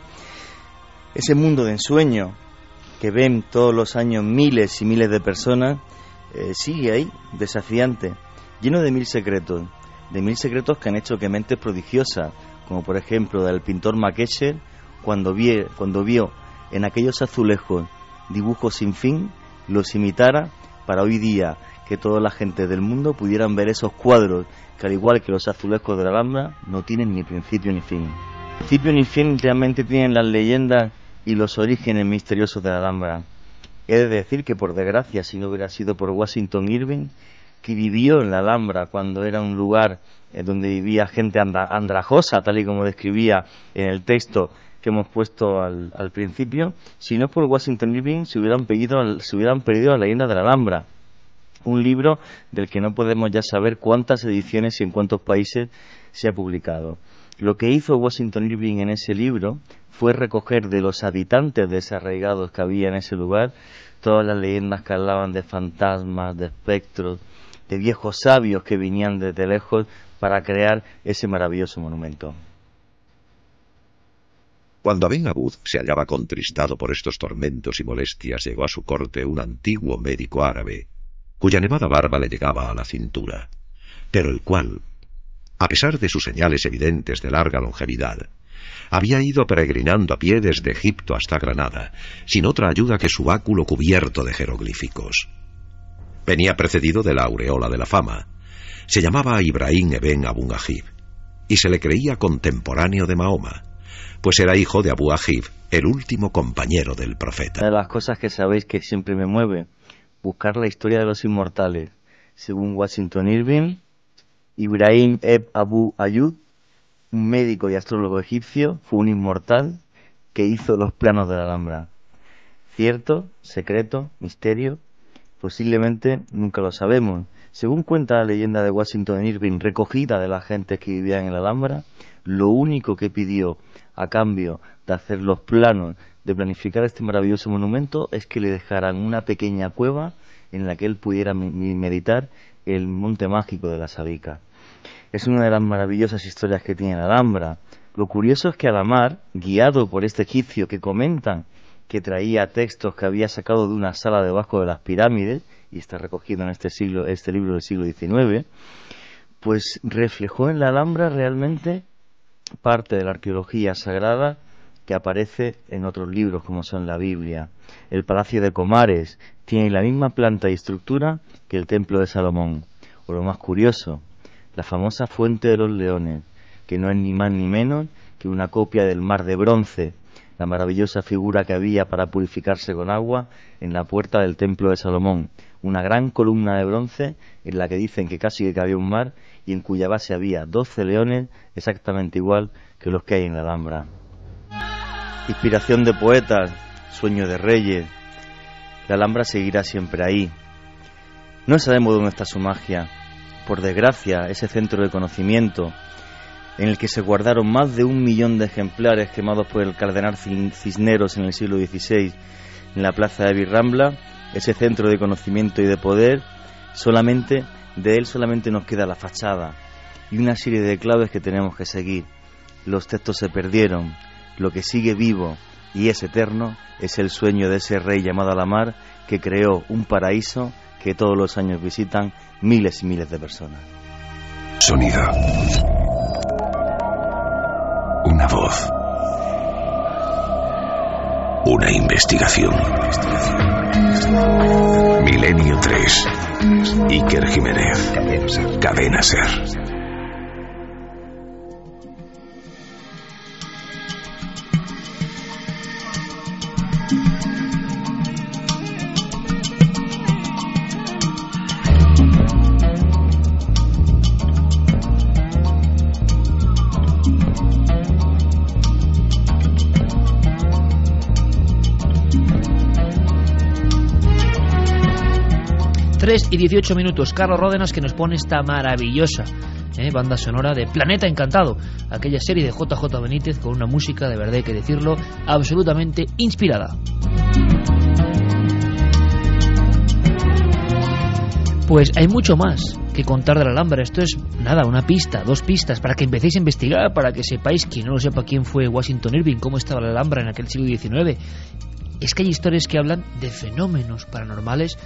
Ese mundo de ensueño que ven todos los años miles y miles de personas sigue ahí, desafiante, lleno de 1000 secretos, que han hecho que mentes prodigiosas, como por ejemplo del pintor Makesher, cuando vio en aquellos azulejos dibujos sin fin, los imitara para hoy día que toda la gente del mundo pudieran ver esos cuadros que, al igual que los azulejos de la Alhambra, no tienen ni principio ni fin. Principio ni fin realmente tienen las leyendas y los orígenes misteriosos de la Alhambra. He de decir que, por desgracia, si no hubiera sido por Washington Irving, que vivió en la Alhambra cuando era un lugar donde vivía gente andrajosa, tal y como describía en el texto que hemos puesto al principio, si no por Washington Irving se hubieran perdido las leyendas de la Alhambra, un libro del que no podemos ya saber cuántas ediciones y en cuántos países se ha publicado. Lo que hizo Washington Irving en ese libro fue recoger de los habitantes desarraigados que había en ese lugar todas las leyendas que hablaban de fantasmas, de espectros, de viejos sabios que venían desde lejos para crear ese maravilloso monumento. Cuando Aben Abud se hallaba contristado por estos tormentos y molestias, llegó a su corte un antiguo médico árabe, cuya nevada barba le llegaba a la cintura, pero el cual, a pesar de sus señales evidentes de larga longevidad, había ido peregrinando a pie desde Egipto hasta Granada, sin otra ayuda que su báculo cubierto de jeroglíficos. Venía precedido de la aureola de la fama. Se llamaba Ibrahim Eben Abu Ajib, y se le creía contemporáneo de Mahoma, pues era hijo de Abu Ajib, el último compañero del profeta. Una de las cosas que sabéis que siempre me mueve, buscar la historia de los inmortales. Según Washington Irving, Ibrahim Eben Abu Ajib, un médico y astrólogo egipcio, fue un inmortal que hizo los planos de la Alhambra. ¿Cierto? ¿Secreto? ¿Misterio? Posiblemente nunca lo sabemos. Según cuenta la leyenda de Washington Irving, recogida de la gente que vivía en la Alhambra, lo único que pidió a cambio de hacer los planos, de planificar este maravilloso monumento, es que le dejaran una pequeña cueva en la que él pudiera meditar el monte mágico de la Sabica. Es una de las maravillosas historias que tiene la Alhambra. Lo curioso es que Adamar, guiado por este egipcio que comentan que traía textos que había sacado de una sala debajo de las pirámides, y está recogido en este libro del siglo XIX, pues reflejó en la Alhambra realmente parte de la arqueología sagrada que aparece en otros libros como son la Biblia. El Palacio de Comares tiene la misma planta y estructura que el Templo de Salomón. O lo más curioso, la famosa Fuente de los Leones, que no es ni más ni menos que una copia del Mar de Bronce, la maravillosa figura que había para purificarse con agua en la puerta del Templo de Salomón, una gran columna de bronce en la que dicen que casi que cabía un mar y en cuya base había 12 leones exactamente igual que los que hay en la Alhambra. Inspiración de poetas, sueño de reyes, la Alhambra seguirá siempre ahí. No sabemos dónde está su magia. Por desgracia, ese centro de conocimiento en el que se guardaron más de 1 millón de ejemplares quemados por el cardenal Cisneros en el siglo XVI en la plaza de Birrambla, ese centro de conocimiento y de poder, de él solamente nos queda la fachada y una serie de claves que tenemos que seguir. Los textos se perdieron, lo que sigue vivo y es eterno es el sueño de ese rey llamado Alamar que creó un paraíso que todos los años visitan miles y miles de personas. Sonido. Una voz. Una investigación. Milenio 3. Iker Jiménez. Cadena Ser. Y 18 minutos, Carlos Ródenas, que nos pone esta maravillosa banda sonora de Planeta Encantado, aquella serie de JJ Benítez con una música, de verdad hay que decirlo, absolutamente inspirada. Pues hay mucho más que contar de la Alhambra. Esto es nada, una pista, 2 pistas para que empecéis a investigar, para que sepáis, quien no lo sepa, quién fue Washington Irving, cómo estaba la Alhambra en aquel siglo XIX. Es que hay historias que hablan de fenómenos paranormales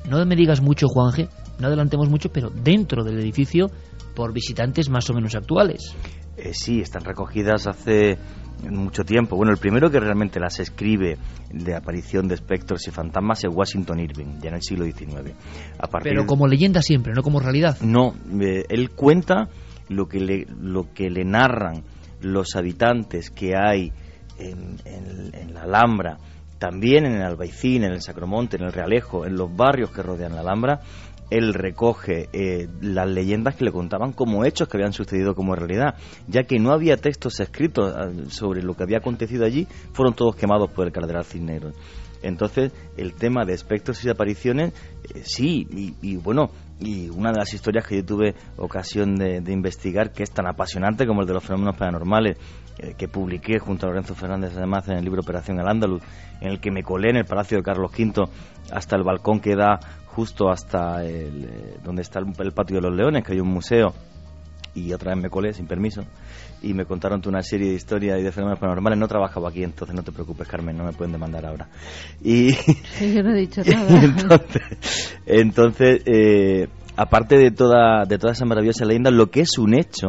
no me digas mucho, Juanje, no adelantemos mucho, pero dentro del edificio por visitantes más o menos actuales. Sí, están recogidas hace mucho tiempo. Bueno, el primero que realmente las escribe de aparición de espectros y fantasmas es Washington Irving, ya en el siglo XIX. Pero como leyenda siempre, no como realidad. No, él cuenta lo que le narran los habitantes que hay en la Alhambra, también en el Albaicín, en el Sacromonte, en el Realejo, en los barrios que rodean la Alhambra. Él recoge las leyendas que le contaban como hechos que habían sucedido como realidad, ya que no había textos escritos sobre lo que había acontecido allí, fueron todos quemados por el cardenal Cisneros. Entonces, el tema de espectros y de apariciones, sí, y bueno, y una de las historias que yo tuve ocasión de investigar, que es tan apasionante como el de los fenómenos paranormales, que publiqué junto a Lorenzo Fernández además en el libro Operación Al-Ándalus, en el que me colé en el Palacio de Carlos V hasta el balcón que da justo hasta donde está el Patio de los Leones, que hay un museo, y otra vez me colé sin permiso y me contaron una serie de historias y de fenómenos paranormales. No trabajaba aquí, entonces no te preocupes, Carmen, no me pueden demandar ahora. Y yo no he dicho nada. entonces aparte de toda esa maravillosa leyenda, lo que es un hecho,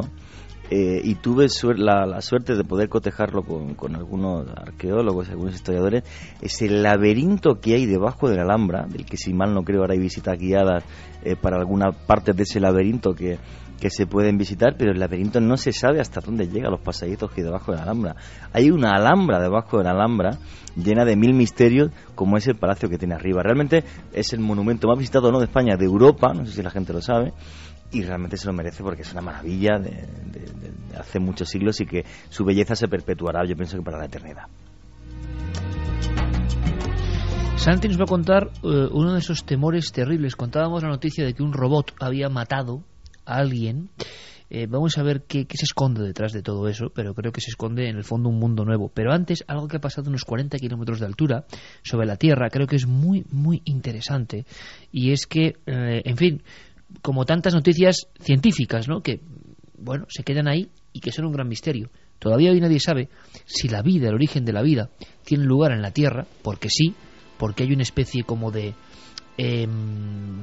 y tuve la suerte de poder cotejarlo con algunos arqueólogos, algunos historiadores, es el laberinto que hay debajo de la Alhambra, del que si mal no creo ahora hay visitas guiadas para algunas partes de ese laberinto que se pueden visitar, pero el laberinto no se sabe hasta dónde llega, los pasadizos que hay debajo de la Alhambra. Hay una Alhambra debajo de la Alhambra llena de 1000 misterios, como es el palacio que tiene arriba. Realmente es el monumento más visitado, no de España, de Europa, no sé si la gente lo sabe, y realmente se lo merece porque es una maravilla de hace muchos siglos y que su belleza se perpetuará, yo pienso que para la eternidad. Santi nos va a contar uno de esos temores terribles. Contábamos la noticia de que un robot había matado a alguien. Vamos a ver qué se esconde detrás de todo eso, pero creo que se esconde en el fondo un mundo nuevo. Pero antes, algo que ha pasado a unos 40 kilómetros de altura sobre la Tierra, creo que es muy, muy interesante, y es que, en fin, como tantas noticias científicas, ¿no?, que, bueno, se quedan ahí y que son un gran misterio. Todavía hoy nadie sabe si la vida, el origen de la vida, tiene lugar en la Tierra, porque sí, porque hay una especie como de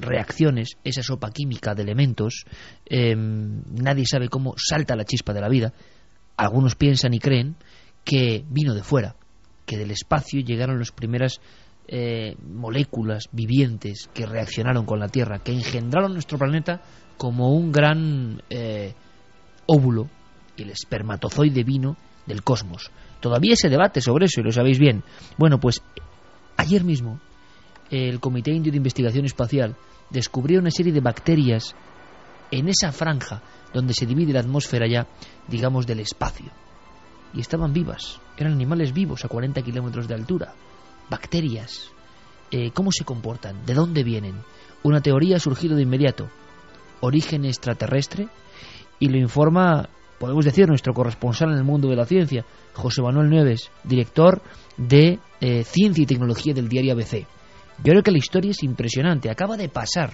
reacciones, esa sopa química de elementos. Nadie sabe cómo salta la chispa de la vida. Algunos piensan y creen que vino de fuera, que del espacio llegaron las primeras moléculas vivientes que reaccionaron con la Tierra, que engendraron nuestro planeta como un gran óvulo, y el espermatozoide vino del cosmos. Todavía se debate sobre eso y lo sabéis bien. Bueno, pues ayer mismo el Comité Indio de Investigación Espacial descubrió una serie de bacterias en esa franja donde se divide la atmósfera ya, digamos, del espacio, y estaban vivas, eran animales vivos a 40 kilómetros de altura, bacterias. ¿Cómo se comportan? ¿De dónde vienen? Una teoría ha surgido de inmediato: origen extraterrestre, y lo informa, podemos decir, nuestro corresponsal en el mundo de la ciencia, José Manuel Nieves, director de Ciencia y Tecnología del diario ABC. Yo creo que la historia es impresionante. Acaba de pasar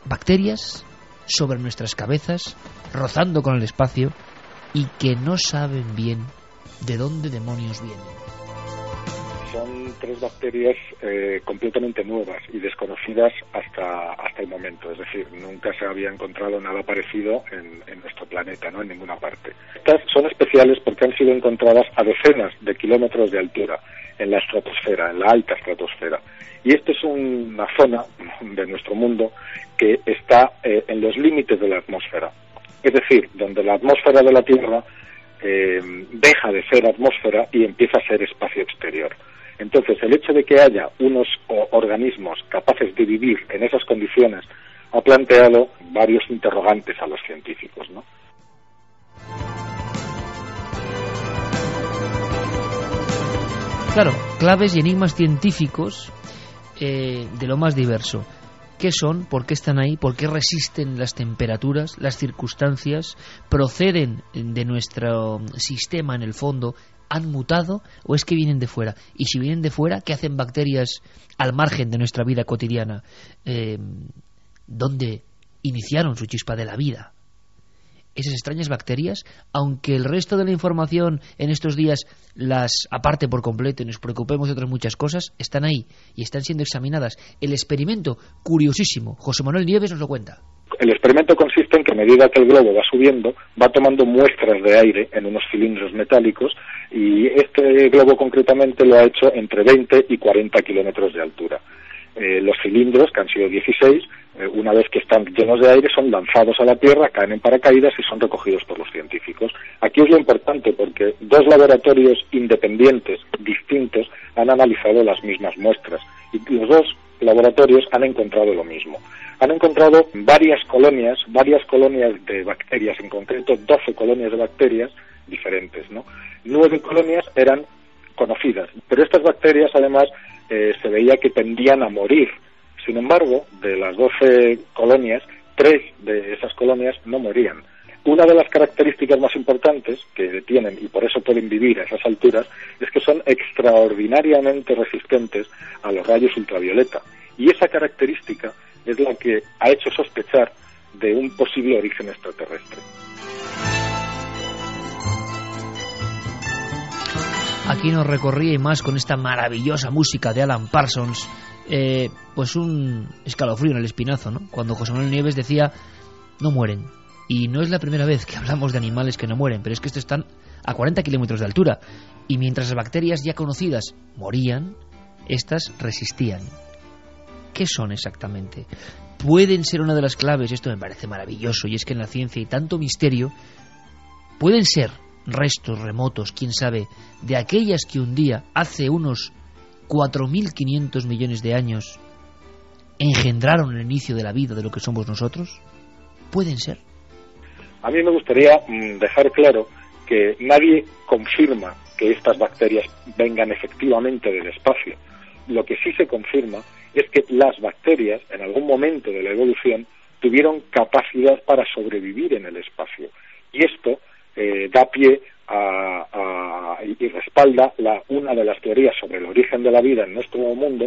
bacterias sobre nuestras cabezas, rozando con el espacio, y que no saben bien de dónde demonios vienen. Son 3 bacterias completamente nuevas y desconocidas hasta el momento. Es decir, nunca se había encontrado nada parecido en nuestro planeta, ¿no?, en ninguna parte. Estas son especiales porque han sido encontradas a decenas de kilómetros de altura, en la estratosfera, en la alta estratosfera. Y esta es una zona de nuestro mundo que está en los límites de la atmósfera. Es decir, donde la atmósfera de la Tierra deja de ser atmósfera y empieza a ser espacio exterior. Entonces, el hecho de que haya unos organismos capaces de vivir en esas condiciones ha planteado varios interrogantes a los científicos, ¿no? Claro, claves y enigmas científicos de lo más diverso. ¿Qué son? ¿Por qué están ahí? ¿Por qué resisten las temperaturas, las circunstancias? ¿Proceden de nuestro sistema en el fondo? ¿Han mutado o es que vienen de fuera? Y si vienen de fuera, ¿qué hacen bacterias al margen de nuestra vida cotidiana? ¿Dónde iniciaron su chispa de la vida? esas extrañas bacterias, aunque el resto de la información en estos días las aparte por completo y nos preocupemos de otras muchas cosas, están ahí y están siendo examinadas. El experimento, curiosísimo, José Manuel Nieves nos lo cuenta. El experimento consiste en que a medida que el globo va subiendo, va tomando muestras de aire en unos cilindros metálicos, y este globo concretamente lo ha hecho entre 20 y 40 kilómetros de altura. Los cilindros, que han sido 16, una vez que están llenos de aire, son lanzados a la Tierra, caen en paracaídas y son recogidos por los científicos. Aquí es lo importante, porque 2 laboratorios independientes, distintos, han analizado las mismas muestras, y los 2 laboratorios han encontrado lo mismo. Han encontrado varias colonias de bacterias, en concreto 12 colonias de bacterias diferentes, ¿no? 9 colonias eran conocidas, pero estas bacterias además se veía que tendían a morir. Sin embargo, de las 12 colonias, 3 de esas colonias no morían. Una de las características más importantes que tienen, y por eso pueden vivir a esas alturas, es que son extraordinariamente resistentes a los rayos ultravioleta. Y esa característica es la que ha hecho sospechar de un posible origen extraterrestre. Aquí nos recorría, y más con esta maravillosa música de Alan Parsons, pues un escalofrío en el espinazo, ¿no? Cuando José Manuel Nieves decía, no mueren. Y no es la primera vez que hablamos de animales que no mueren, pero es que estos están a 40 kilómetros de altura, y mientras las bacterias ya conocidas morían, estas resistían. ¿Qué son exactamente? Pueden ser una de las claves, esto me parece maravilloso, y es que en la ciencia hay tanto misterio, pueden ser restos remotos, quién sabe, de aquellas que un día, hace unos 4.500 millones de años, engendraron el inicio de la vida de lo que somos nosotros. ¿Pueden ser? A mí me gustaría dejar claro que nadie confirma que estas bacterias vengan efectivamente del espacio. Lo que sí se confirma es que las bacterias, en algún momento de la evolución, tuvieron capacidad para sobrevivir en el espacio. Y esto da pie y respalda una de las teorías sobre el origen de la vida en nuestro mundo,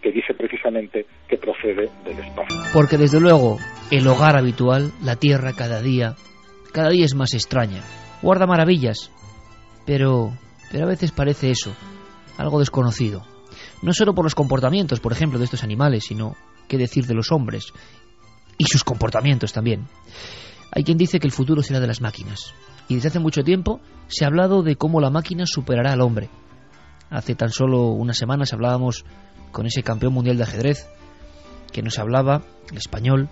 que dice precisamente que procede del espacio. Porque desde luego el hogar habitual, la Tierra, cada día es más extraña. Guarda maravillas, pero a veces parece eso, algo desconocido. No solo por los comportamientos, por ejemplo, de estos animales, sino qué decir de los hombres y sus comportamientos también. Hay quien dice que el futuro será de las máquinas, y desde hace mucho tiempo se ha hablado de cómo la máquina superará al hombre. Hace tan solo unas semanas hablábamos con ese campeón mundial de ajedrez que nos hablaba, el español,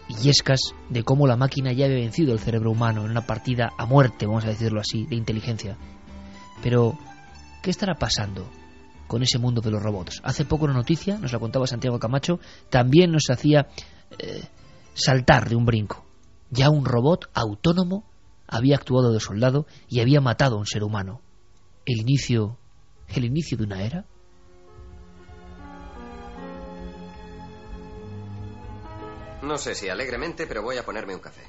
Illescas, de cómo la máquina ya había vencido el cerebro humano en una partida a muerte, vamos a decirlo así, de inteligencia. Pero, ¿qué estará pasando con ese mundo de los robots? Hace poco una noticia, nos la contaba Santiago Camacho, también nos hacía saltar de un brinco. Ya un robot autónomo había actuado de soldado y había matado a un ser humano. ¿El inicio de una era? No sé si alegremente, pero voy a ponerme un café.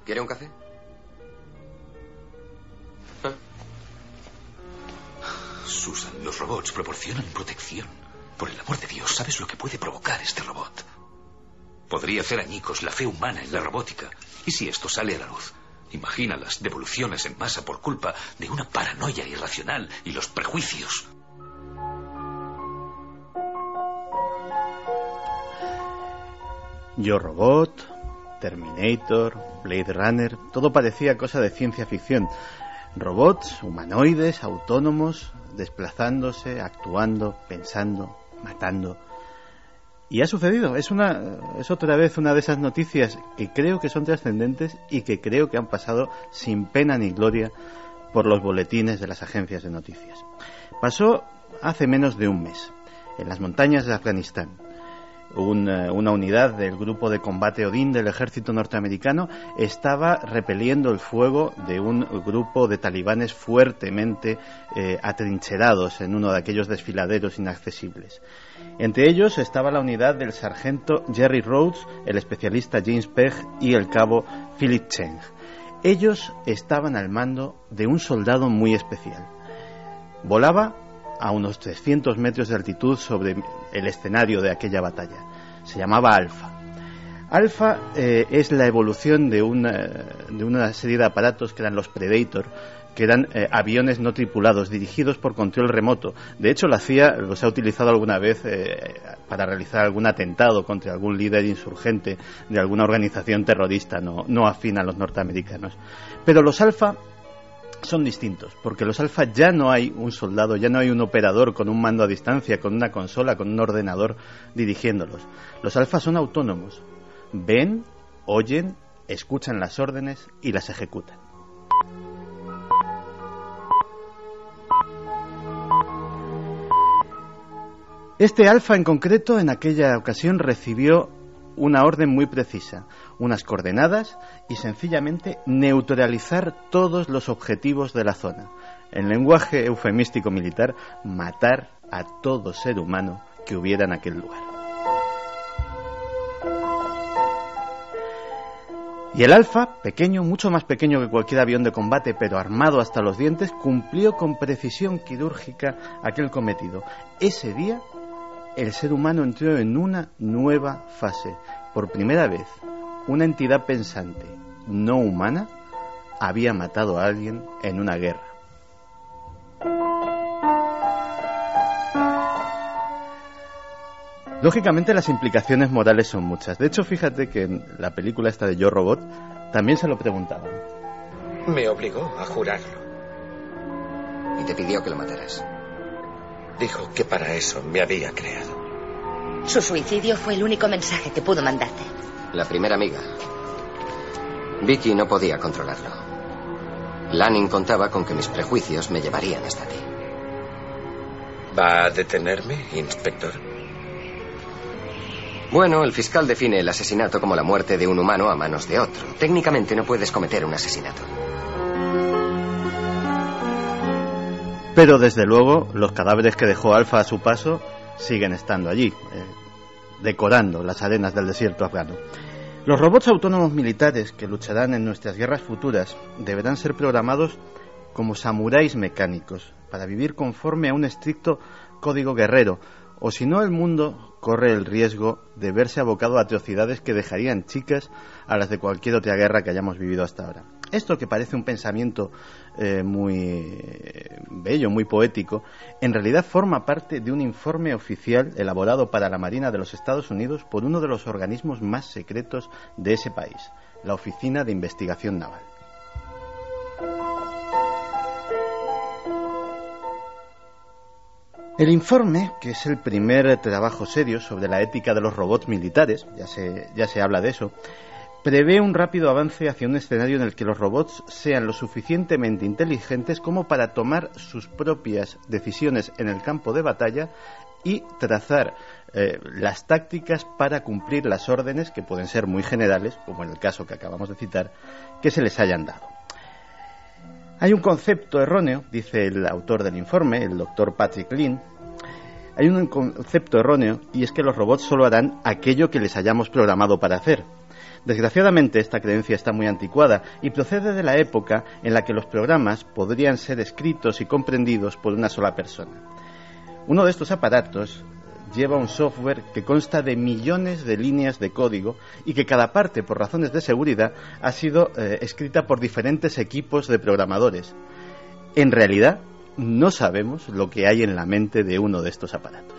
¿Quiere un café? ¿Ah? Susan, los robots proporcionan protección. Por el amor de Dios, ¿sabes lo que puede provocar este robot? Podría hacer añicos la fe humana en la robótica. ¿Y si esto sale a la luz? Imagina las devoluciones en masa por culpa de una paranoia irracional y los prejuicios. Yo Robot, Terminator, Blade Runner, todo parecía cosa de ciencia ficción. Robots, humanoides, autónomos, desplazándose, actuando, pensando, matando. Y ha sucedido, es otra vez una de esas noticias que creo que son trascendentes y que creo que han pasado sin pena ni gloria por los boletines de las agencias de noticias. Pasó hace menos de un mes, en las montañas de Afganistán. Una unidad del grupo de combate Odín del ejército norteamericano estaba repeliendo el fuego de un grupo de talibanes fuertemente atrincherados en uno de aquellos desfiladeros inaccesibles. Entre ellos estaba la unidad del sargento Jerry Rhodes, el especialista James Pegg y el cabo Philip Cheng. Ellos estaban al mando de un soldado muy especial. Volaba a unos 300 metros de altitud sobre el escenario de aquella batalla. Se llamaba Alfa. Alpha es la evolución de una serie de aparatos que eran los Predator, que eran aviones no tripulados, dirigidos por control remoto. De hecho, la CIA los ha utilizado alguna vez para realizar algún atentado contra algún líder insurgente de alguna organización terrorista no afín a los norteamericanos. Pero los Alpha son distintos, porque los Alpha ya no hay un soldado, ya no hay un operador con un mando a distancia, con una consola, con un ordenador dirigiéndolos. Los Alpha son autónomos. Ven, oyen, escuchan las órdenes y las ejecutan. Este Alpha en concreto en aquella ocasión recibió una orden muy precisa, unas coordenadas y sencillamente neutralizar todos los objetivos de la zona. En lenguaje eufemístico militar, matar a todo ser humano que hubiera en aquel lugar. Y el Alpha, pequeño, mucho más pequeño que cualquier avión de combate, pero armado hasta los dientes, cumplió con precisión quirúrgica aquel cometido. Ese día, el ser humano entró en una nueva fase. Por primera vez, una entidad pensante, no humana, había matado a alguien en una guerra. Lógicamente las implicaciones morales son muchas. De hecho, fíjate que en la película esta de Yo Robot también se lo preguntaban. Me obligó a jurarlo. Y te pidió que lo mataras. Dijo que para eso me había creado. Su suicidio fue el único mensaje que pudo mandarte. La primera amiga. Vicky no podía controlarlo. Lanning contaba con que mis prejuicios me llevarían hasta ti. ¿Va a detenerme, inspector? Bueno, el fiscal define el asesinato como la muerte de un humano a manos de otro. Técnicamente no puedes cometer un asesinato. Pero desde luego los cadáveres que dejó Alpha a su paso siguen estando allí, decorando las arenas del desierto afgano. Los robots autónomos militares que lucharán en nuestras guerras futuras deberán ser programados como samuráis mecánicos para vivir conforme a un estricto código guerrero, o si no el mundo corre el riesgo de verse abocado a atrocidades que dejarían chicas a las de cualquier otra guerra que hayamos vivido hasta ahora. Esto, que parece un pensamiento muy bello, muy poético, en realidad forma parte de un informe oficial elaborado para la Marina de los Estados Unidos por uno de los organismos más secretos de ese país, la Oficina de Investigación Naval. El informe, que es el primer trabajo serio sobre la ética de los robots militares, ya se habla de eso, prevé un rápido avance hacia un escenario en el que los robots sean lo suficientemente inteligentes como para tomar sus propias decisiones en el campo de batalla y trazar las tácticas para cumplir las órdenes, que pueden ser muy generales, como en el caso que acabamos de citar, que se les hayan dado. Hay un concepto erróneo, dice el autor del informe, el doctor Patrick Lynn. Hay un concepto erróneo, y es que los robots solo harán aquello que les hayamos programado para hacer. Desgraciadamente, esta creencia está muy anticuada y procede de la época en la que los programas podrían ser escritos y comprendidos por una sola persona. Uno de estos aparatos lleva un software que consta de millones de líneas de código y que cada parte, por razones de seguridad, ha sido escrita por diferentes equipos de programadores. En realidad, no sabemos lo que hay en la mente de uno de estos aparatos.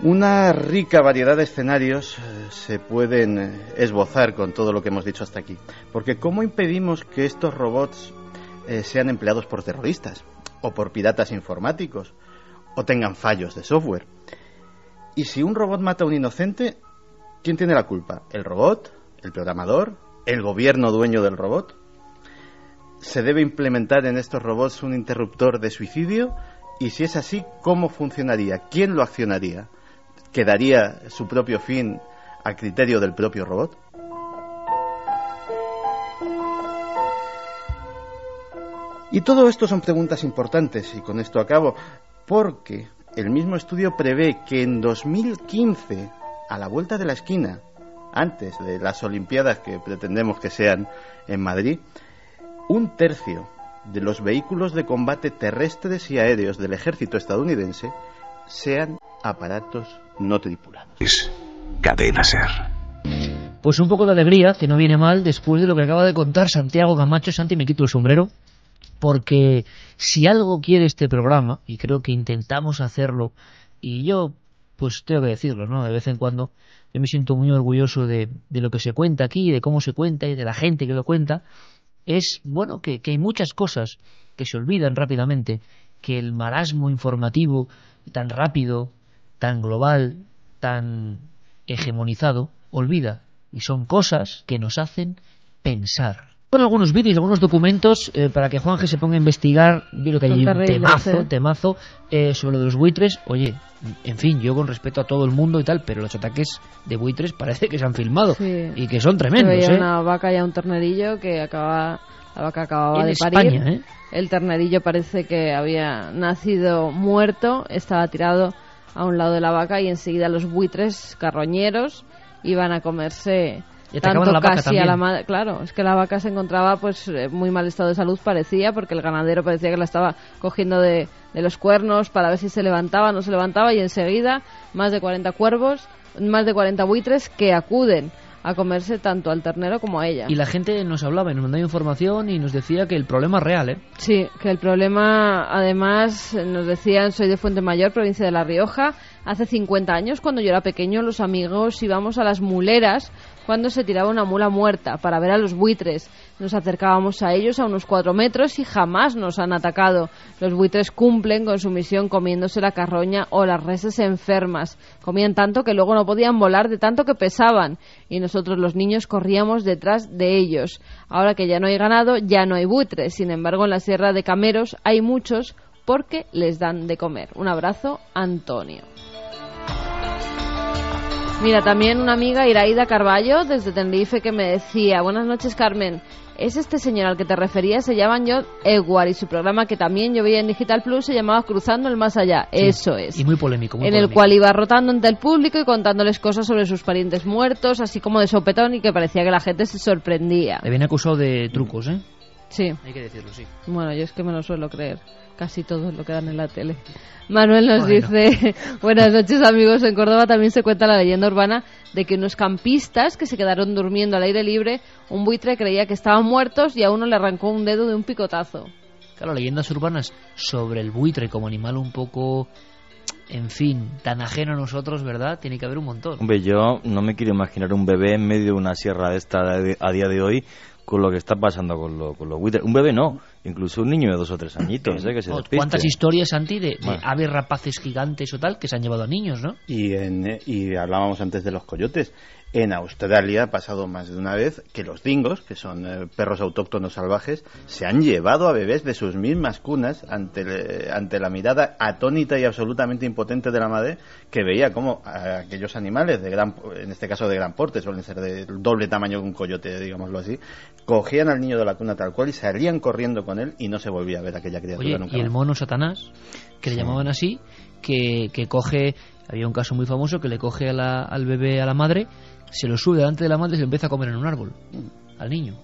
Una rica variedad de escenarios se pueden esbozar con todo lo que hemos dicho hasta aquí. Porque ¿cómo impedimos que estos robots sean empleados por terroristas o por piratas informáticos o tengan fallos de software? Y si un robot mata a un inocente, ¿quién tiene la culpa? ¿El robot? ¿El programador? ¿El gobierno dueño del robot? ¿Se debe implementar en estos robots un interruptor de suicidio? Y si es así, ¿cómo funcionaría? ¿Quién lo accionaría? ¿Quedaría su propio fin al criterio del propio robot? Y todo esto son preguntas importantes, y con esto acabo, porque el mismo estudio prevé que en 2015, a la vuelta de la esquina, antes de las Olimpiadas que pretendemos que sean en Madrid, 1/3 de los vehículos de combate terrestres y aéreos del ejército estadounidense sean aparatos no tripulados. Cadena SER. Pues un poco de alegría, que no viene mal, después de lo que acaba de contar Santiago Camacho. Santi, me quito el sombrero, porque si algo quiere este programa, y creo que intentamos hacerlo, y yo, pues tengo que decirlo, ¿no? De vez en cuando, yo me siento muy orgulloso de lo que se cuenta aquí, de cómo se cuenta y de la gente que lo cuenta. Es, bueno, que hay muchas cosas que se olvidan rápidamente, que el marasmo informativo tan rápido, tan global, tan hegemonizado, olvida. Y son cosas que nos hacen pensar. Con algunos vídeos, algunos documentos, para que Juanje se ponga a investigar. Yo creo que hay un temazo sobre los buitres. Oye, en fin, yo con respeto a todo el mundo y tal, pero los ataques de buitres parece que se han filmado. Sí. Y que son tremendos. Veía una vaca y un ternerillo que la vaca acababa de parir. España, El ternerillo parece que había nacido muerto, estaba tirado a un lado de la vaca y enseguida los buitres carroñeros iban a comerse tanto a la casi a la madre. Claro, es que la vaca se encontraba pues muy mal estado de salud, parecía, porque el ganadero parecía que la estaba cogiendo de los cuernos para ver si se levantaba o no se levantaba, y enseguida más de 40 cuervos, más de 40 buitres que acuden a comerse tanto al ternero como a ella. Y la gente nos hablaba y nos mandaba información y nos decía que el problema es real, ¿eh? Sí, que el problema, además, nos decían, soy de Fuentemayor, provincia de La Rioja. Hace 50 años, cuando yo era pequeño, los amigos íbamos a las muleras cuando se tiraba una mula muerta para ver a los buitres. Nos acercábamos a ellos a unos 4 metros y jamás nos han atacado. Los buitres cumplen con su misión comiéndose la carroña o las reses enfermas. Comían tanto que luego no podían volar de tanto que pesaban, y nosotros los niños corríamos detrás de ellos. Ahora que ya no hay ganado, ya no hay buitres. Sin embargo, en la Sierra de Cameros hay muchos porque les dan de comer. Un abrazo, Antonio. Mira, también una amiga, Iraida Carballo, desde Tenerife, que me decía: buenas noches, Carmen, es este señor al que te referías, se llama John Edward, y su programa, que también yo veía en Digital Plus, se llamaba Cruzando el Más Allá. Sí, eso es. Y muy polémico. Muy en polémico. El cual iba rotando ante el público y contándoles cosas sobre sus parientes muertos, así como de sopetón, y que parecía que la gente se sorprendía. Le habían acusado de trucos, ¿eh? Sí. Hay que decirlo, sí. Bueno, yo es que me lo suelo creer. Casi todo lo que dan en la tele. Manuel nos dice: buenas noches, amigos. En Córdoba también se cuenta la leyenda urbana de que unos campistas que se quedaron durmiendo al aire libre, un buitre creía que estaban muertos y a uno le arrancó un dedo de un picotazo. Claro, leyendas urbanas sobre el buitre como animal un poco, en fin, tan ajeno a nosotros, ¿verdad? Tiene que haber un montón. Hombre, yo no me quiero imaginar un bebé en medio de una sierra de esta a día de hoy, con lo que está pasando con los buitres. Un bebé no, incluso un niño de 2 o 3 añitos, que se despiste. ¿Cuántas historias, Santi, de aves rapaces gigantes o tal que se han llevado a niños, ¿no? Y hablábamos antes de los coyotes. En Australia ha pasado más de una vez que los dingos, que son perros autóctonos salvajes, se han llevado a bebés de sus mismas cunas ante la mirada atónita y absolutamente impotente de la madre, que veía cómo aquellos animales, en este caso de gran porte, suelen ser del doble tamaño que un coyote, digámoslo así, cogían al niño de la cuna tal cual y salían corriendo con él, y no se volvía a ver aquella criatura. Oye, nunca y el más. mono Satanás, que le llamaban así, que coge, había un caso muy famoso que le coge al bebé a la madre, se lo sube delante de la madre y se lo empieza a comer en un árbol al niño.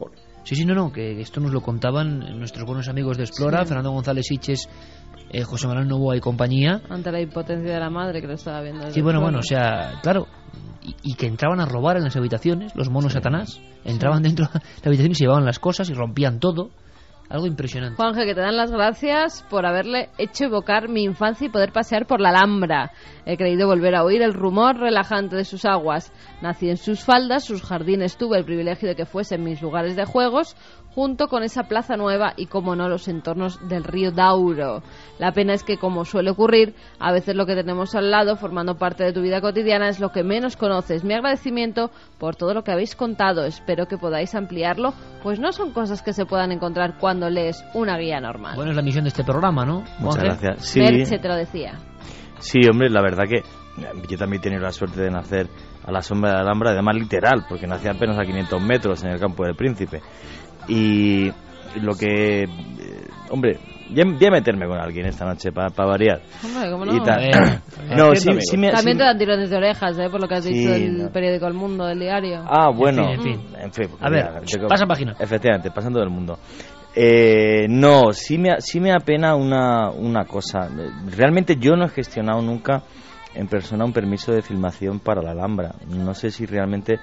Sí, no, que esto nos lo contaban nuestros buenos amigos de Explora, sí. Fernando González Siches, José Manuel Novoa y compañía. Ante la impotencia de la madre, que lo estaba viendo. Sí, bueno, o sea, claro, y que entraban a robar en las habitaciones, los monos Satanás, entraban dentro de la habitación y se llevaban las cosas y rompían todo. Algo impresionante. Juanje, que te dan las gracias por haberle hecho evocar mi infancia y poder pasear por la Alhambra. He creído volver a oír el rumor relajante de sus aguas. Nací en sus faldas, sus jardines, tuve el privilegio de que fuesen mis lugares de juegos, junto con esa plaza nueva y, como no, los entornos del río Dauro. La pena es que, como suele ocurrir, a veces lo que tenemos al lado, formando parte de tu vida cotidiana, es lo que menos conoces. Mi agradecimiento por todo lo que habéis contado. Espero que podáis ampliarlo, pues no son cosas que se puedan encontrar cuando lees una guía normal. Bueno, es la misión de este programa, ¿no? Muchas gracias. Sí. Merche te lo decía. Sí, hombre, la verdad que yo también he tenido la suerte de nacer a la sombra de la Alhambra, además literal, porque nací apenas a 500 metros en el Campo del Príncipe. Y lo que... hombre, ya meterme con alguien esta noche para variar. Hombre, ¿cómo no? Y tal. No, también te dan tirones de orejas, por lo que has dicho del periódico El Mundo, del diario. Ah, bueno. En fin. En fin a ver, pasa página. Efectivamente, pasando del mundo. No, sí me apena una cosa. Realmente yo no he gestionado nunca en persona un permiso de filmación para la Alhambra. No sé si realmente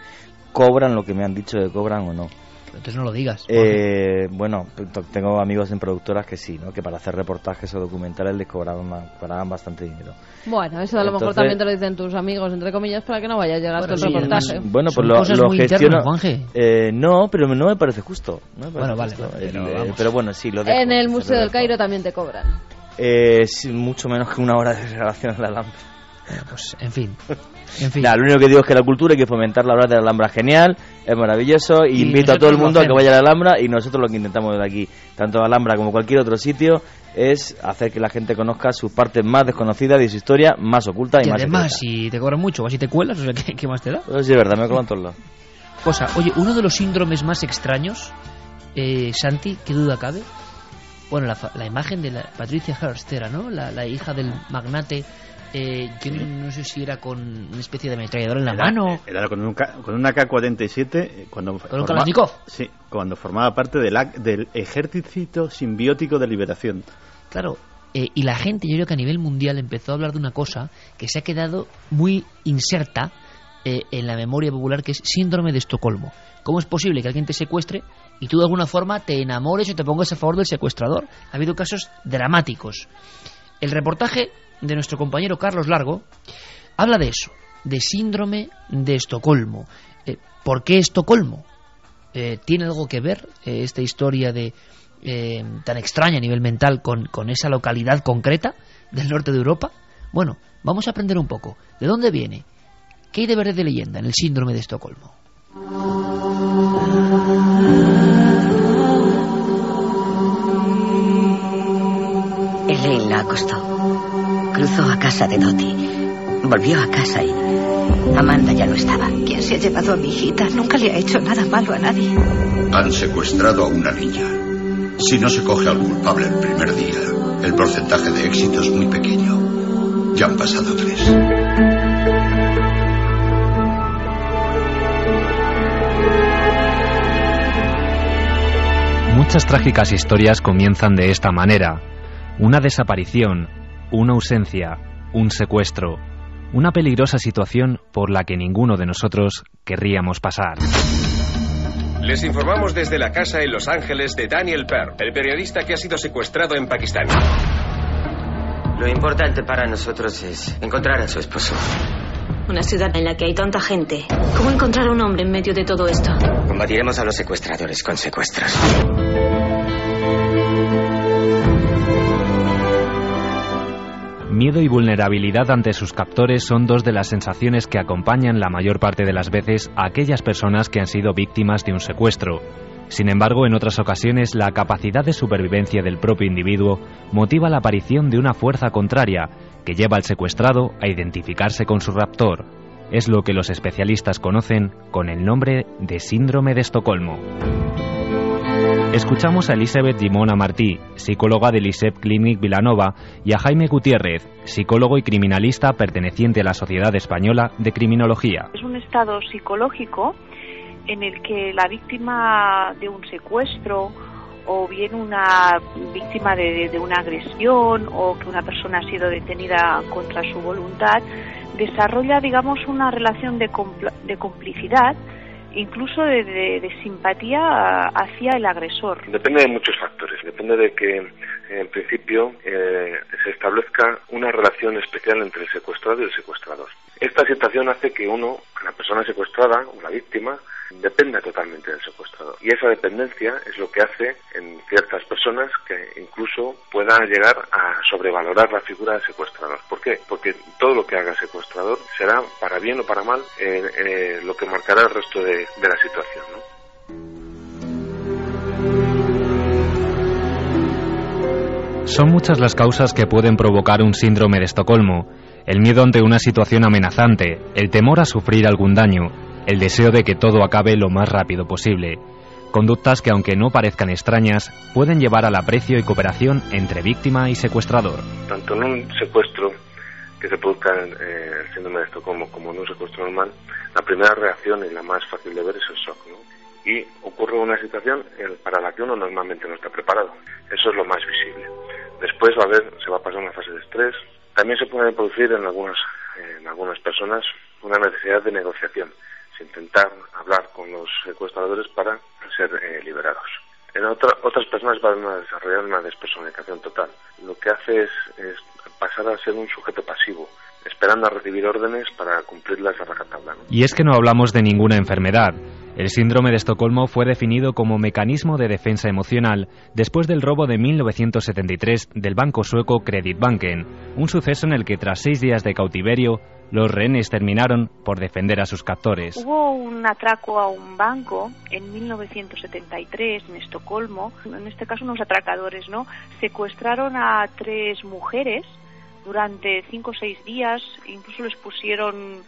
cobran lo que me han dicho que cobran o no. Entonces no lo digas. Bueno, tengo amigos en productoras que sí, ¿no? Que para hacer reportajes o documentales les cobraban bastante dinero. Bueno, eso a lo mejor también te lo dicen tus amigos, entre comillas, para que no vaya a llegar hasta el reportaje. Bueno, pues lo gestiono. No, pero no me parece justo. Bueno, vale. Pero bueno, sí, lo dejo. En el Museo del Cairo también te cobran. Sí, mucho menos que una hora de grabación en la Alhambra. Pues, en fin. Nada, lo único que digo es que la cultura hay que fomentar. La obra de la Alhambra genial, es maravilloso, y invito a todo el mundo a que vaya a la Alhambra, y nosotros lo que intentamos desde aquí, tanto la Alhambra como cualquier otro sitio, es hacer que la gente conozca sus partes más desconocidas y su historia más oculta y más además, secreta. si te cobran mucho, vas y te cuelas, o sea, ¿qué más te da? Pues sí, es verdad, me cobran todos lados. Oye, uno de los síndromes más extraños, Santi, ¿qué duda cabe? Bueno, la imagen de la Patricia Hearst era, ¿no? La hija del magnate. Yo no sé si era con una especie de ametralladora en la mano. Era con una K-47 ¿Con un Kalashnikov? Sí, cuando formaba parte del Ejército Simbiótico de Liberación. Claro, y la gente, yo creo que a nivel mundial empezó a hablar de una cosa que se ha quedado muy inserta en la memoria popular, que es síndrome de Estocolmo. ¿Cómo es posible que alguien te secuestre y tú de alguna forma te enamores o te pongas a favor del secuestrador? Ha habido casos dramáticos. El reportaje de nuestro compañero Carlos Largo habla de eso, de síndrome de Estocolmo. ¿Por qué Estocolmo? ¿Tiene algo que ver esta historia tan extraña a nivel mental con esa localidad concreta del norte de Europa? Bueno, vamos a aprender un poco. ¿De dónde viene? ¿Qué hay de verdad de leyenda en el síndrome de Estocolmo? Elaine la acostó. Cruzó a casa de Dottie. Volvió a casa y Amanda ya no estaba. ¿Quién se ha llevado a mi hijita? Nunca le ha hecho nada malo a nadie. Han secuestrado a una niña. Si no se coge al culpable el primer día, el porcentaje de éxito es muy pequeño. Ya han pasado 3. Muchas trágicas historias comienzan de esta manera. Una desaparición, una ausencia, un secuestro, una peligrosa situación por la que ninguno de nosotros querríamos pasar. Les informamos desde la casa en Los Ángeles de Daniel Pearl, el periodista que ha sido secuestrado en Pakistán. Lo importante para nosotros es encontrar a su esposo. Una ciudad en la que hay tanta gente. ¿Cómo encontrar a un hombre en medio de todo esto? Combatiremos a los secuestradores con secuestros. Miedo y vulnerabilidad ante sus captores son dos de las sensaciones que acompañan la mayor parte de las veces a aquellas personas que han sido víctimas de un secuestro. Sin embargo, en otras ocasiones, la capacidad de supervivencia del propio individuo motiva la aparición de una fuerza contraria que lleva al secuestrado a identificarse con su raptor. Es lo que los especialistas conocen con el nombre de síndrome de Estocolmo. Escuchamos a Elizabeth Gimona Martí, psicóloga del ISEP Clinic Vilanova, y a Jaime Gutiérrez, psicólogo y criminalista perteneciente a la Sociedad Española de Criminología. Es un estado psicológico en el que la víctima de un secuestro o bien una víctima de una agresión o que una persona ha sido detenida contra su voluntad desarrolla, digamos, una relación de complicidad, incluso de simpatía hacia el agresor. Depende de muchos factores. Depende de que, en principio, se establezca una relación especial entre el secuestrado y el secuestrador. Esta situación hace que la persona secuestrada o la víctima, dependa totalmente del secuestrador. Y esa dependencia es lo que hace en ciertas personas que incluso puedan llegar a sobrevalorar la figura del secuestrador. ¿Por qué? Porque todo lo que haga el secuestrador será, para bien o para mal, lo que marcará el resto de la situación, ¿no? Son muchas las causas que pueden provocar un síndrome de Estocolmo. El miedo ante una situación amenazante, el temor a sufrir algún daño, el deseo de que todo acabe lo más rápido posible. Conductas que, aunque no parezcan extrañas, pueden llevar al aprecio y cooperación entre víctima y secuestrador. Tanto en un secuestro que se produzca el síndrome de Estocolmo como en un secuestro normal, la primera reacción y la más fácil de ver es el shock, ¿no? Y ocurre ocurre una situación para la que uno normalmente no está preparado. Eso es lo más visible. Después se va a pasar una fase de estrés. También se puede producir en algunas personas una necesidad de negociación, sin intentar hablar con los secuestradores para ser liberados. En otras personas van a desarrollar una despersonalización total. Lo que hace es pasar a ser un sujeto pasivo, esperando a recibir órdenes para cumplirlas a rajatabla, ¿no? Y es que no hablamos de ninguna enfermedad. El síndrome de Estocolmo fue definido como mecanismo de defensa emocional después del robo de 1973 del banco sueco Kreditbanken, un suceso en el que tras 6 días de cautiverio, los rehenes terminaron por defender a sus captores. Hubo un atraco a un banco en 1973 en Estocolmo. En este caso unos atracadores, ¿no? Secuestraron a 3 mujeres durante 5 o 6 días, incluso les pusieron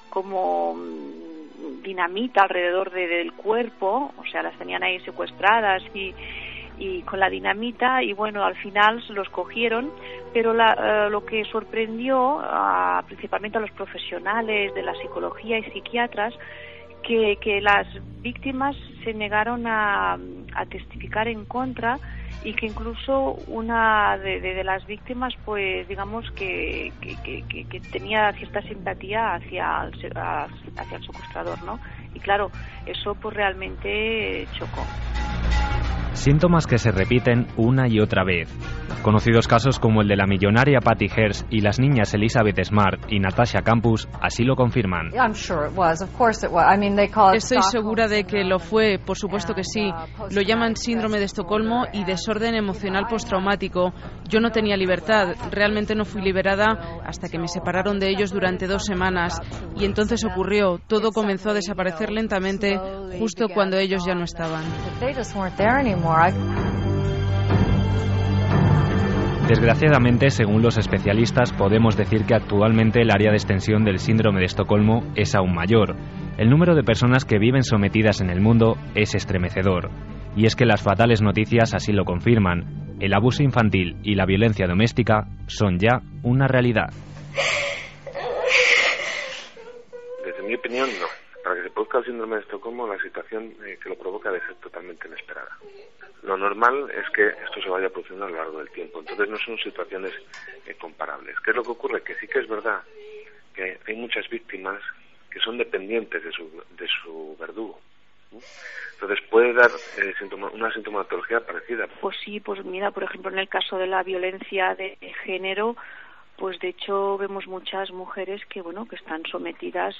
como dinamita alrededor del cuerpo, o sea, las tenían ahí secuestradas y con la dinamita, y bueno, al final se los cogieron, pero lo que sorprendió principalmente a los profesionales de la psicología y psiquiatras, que las víctimas se negaron a testificar en contra, y que incluso una de las víctimas, pues digamos que tenía cierta simpatía hacia el secuestrador, ¿no? Y claro, eso pues realmente chocó. Síntomas que se repiten una y otra vez. Conocidos casos como el de la millonaria Patty Hearst y las niñas Elizabeth Smart y Natasha Campus así lo confirman. Estoy segura de que lo fue, por supuesto que sí. Lo llaman síndrome de Estocolmo y desorden emocional postraumático. Yo no tenía libertad, realmente no fui liberada hasta que me separaron de ellos durante 2 semanas. Y entonces ocurrió, todo comenzó a desaparecer lentamente justo cuando ellos ya no estaban. Desgraciadamente, según los especialistas, podemos decir que actualmente el área de extensión del síndrome de Estocolmo es aún mayor. El número de personas que viven sometidas en el mundo es estremecedor. Y es que las fatales noticias así lo confirman. El abuso infantil y la violencia doméstica son ya una realidad. Desde mi opinión, no. Para que se produzca el síndrome de Estocolmo, la situación que lo provoca debe ser totalmente inesperada. Lo normal es que esto se vaya produciendo a lo largo del tiempo, entonces no son situaciones comparables. ¿Qué es lo que ocurre? Que sí que es verdad que hay muchas víctimas que son dependientes de su verdugo, ¿no? Entonces puede dar una sintomatología parecida. Pues sí, pues mira, por ejemplo, en el caso de la violencia de género, pues de hecho vemos muchas mujeres que están sometidas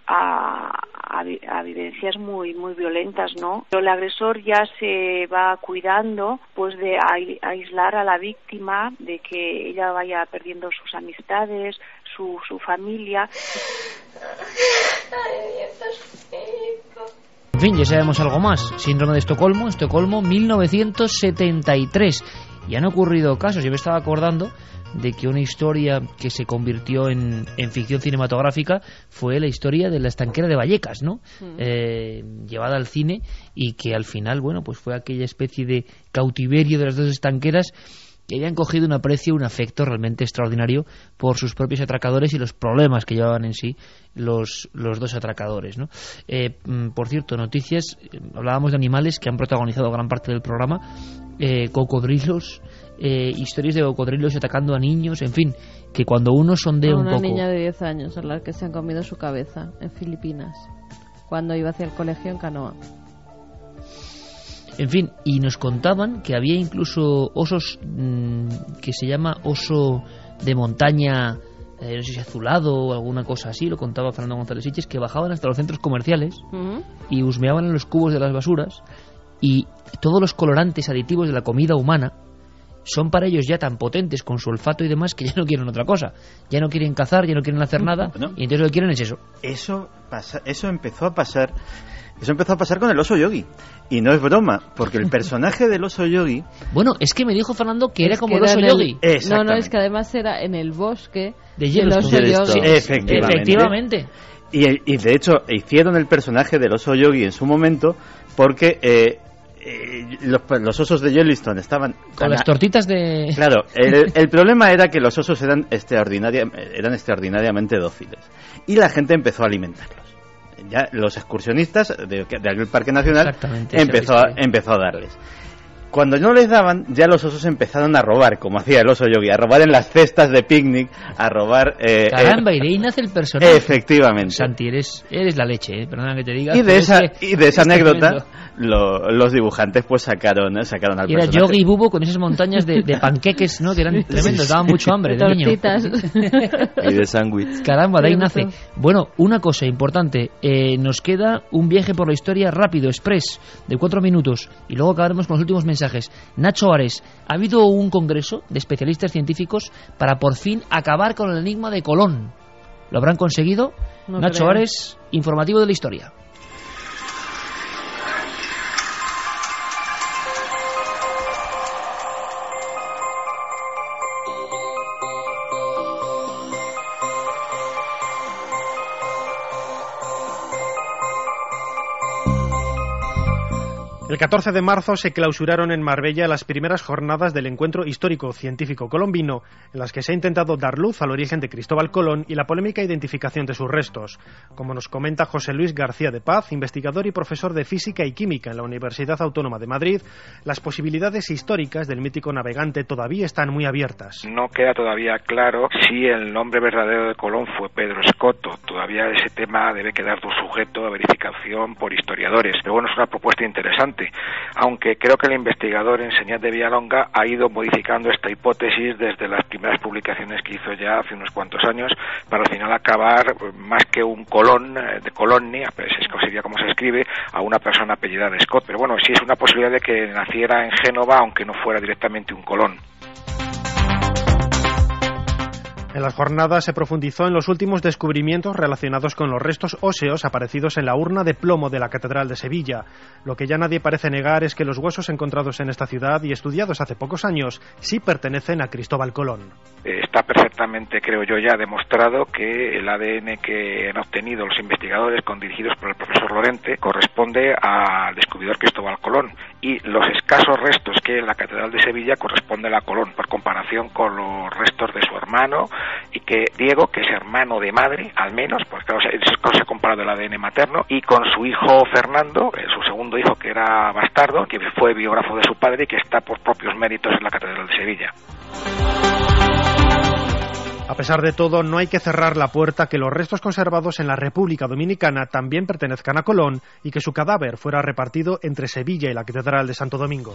a vivencias muy violentas, ¿no? Pero el agresor ya se va cuidando pues de aislar a la víctima, de que ella vaya perdiendo sus amistades, su familia. En fin, ya sabemos algo más. Síndrome de Estocolmo, 1973. Y han ocurrido casos. Yo me estaba acordando de que una historia que se convirtió en ficción cinematográfica fue la historia de la estanquera de Vallecas, ¿no? Llevada al cine, y que al final, pues fue aquella especie de cautiverio de las 2 estanqueras que habían cogido un aprecio, un afecto realmente extraordinario por sus propios atracadores y los problemas que llevaban en sí los 2 atracadores, ¿no? Por cierto, noticias, hablábamos de animales que han protagonizado gran parte del programa, cocodrilos, historias de cocodrilos atacando a niños, en fin, que cuando uno sondea un poco... Una niña de 10 años a la que se han comido su cabeza en Filipinas, cuando iba hacia el colegio en canoa. En fin, y nos contaban que había incluso osos que se llama oso de montaña, no sé si azulado o alguna cosa así, lo contaba Fernando González Siches, que bajaban hasta los centros comerciales y husmeaban en los cubos de las basuras, y todos los colorantes aditivos de la comida humana son para ellos ya tan potentes con su olfato y demás que ya no quieren otra cosa, ya no quieren cazar, ya no quieren hacer nada, y entonces lo que quieren es eso. Eso empezó a pasar con el oso yogi, y no es broma, porque el personaje del oso yogi... Bueno, es que me dijo Fernando que era como el oso yogi. No, es que además era en el bosque de Yellowstone. Oso yogi. Efectivamente. Y de hecho hicieron el personaje del oso yogi en su momento porque los osos de Yellowstone estaban con las tortitas de... Claro, el problema era que los osos eran extraordinariamente dóciles y la gente empezó a alimentarlos. ya los excursionistas de aquel parque nacional empezó a darles. Cuando no les daban, ya los osos empezaron a robar, como hacía el oso Yogi, a robar en las cestas de picnic, a robar... Caramba, y de ahí nace el personaje. Efectivamente. Santi, eres la leche, perdona que te diga. Y de esa anécdota, los dibujantes pues sacaron al personaje. Y era Yogi y Bubo con esas montañas de panqueques, ¿no? Que eran tremendos, daban mucho hambre de niño. Y de sándwich. Caramba, de ahí nace. Bueno, una cosa importante, nos queda un viaje por la historia rápido, express, de 4 minutos, y luego acabaremos con los últimos mensajes. Nacho Ares, ha habido un congreso de especialistas científicos para por fin acabar con el enigma de Colón. ¿Lo habrán conseguido? No Nacho creo. Ares, informativo de la historia. El 14 de marzo se clausuraron en Marbella las primeras jornadas del encuentro histórico-científico colombino, en las que se ha intentado dar luz al origen de Cristóbal Colón y la polémica identificación de sus restos. Como nos comenta José Luis García de Paz, investigador y profesor de Física y Química en la Universidad Autónoma de Madrid, las posibilidades históricas del mítico navegante todavía están muy abiertas. No queda todavía claro si el nombre verdadero de Colón fue Pedro Escoto. Todavía ese tema debe quedar sujeto a verificación por historiadores. Pero bueno, es una propuesta interesante, aunque creo que el investigador en Señal de Villalonga ha ido modificando esta hipótesis desde las primeras publicaciones que hizo ya hace unos cuantos años, para al final acabar más que un Colón, de Colonni, sería como se escribe, a una persona apellidada Scott. Pero bueno, sí es una posibilidad de que naciera en Génova, aunque no fuera directamente un Colón. En las jornadas se profundizó en los últimos descubrimientos relacionados con los restos óseos aparecidos en la urna de plomo de la Catedral de Sevilla. Lo que ya nadie parece negar es que los huesos encontrados en esta ciudad y estudiados hace pocos años sí pertenecen a Cristóbal Colón. Está perfectamente, creo yo, ya demostrado que el ADN que han obtenido los investigadores dirigidos por el profesor Lorente corresponde al descubridor Cristóbal Colón, y los escasos restos que en la Catedral de Sevilla corresponden a Colón, por comparación con los restos de su hermano, y que Diego, que es hermano de madre, al menos, porque claro, se ha comparado el ADN materno, y con su hijo Fernando, su segundo hijo, que era bastardo, que fue biógrafo de su padre y que está por propios méritos en la Catedral de Sevilla. A pesar de todo, no hay que cerrar la puerta que los restos conservados en la República Dominicana también pertenezcan a Colón y que su cadáver fuera repartido entre Sevilla y la Catedral de Santo Domingo.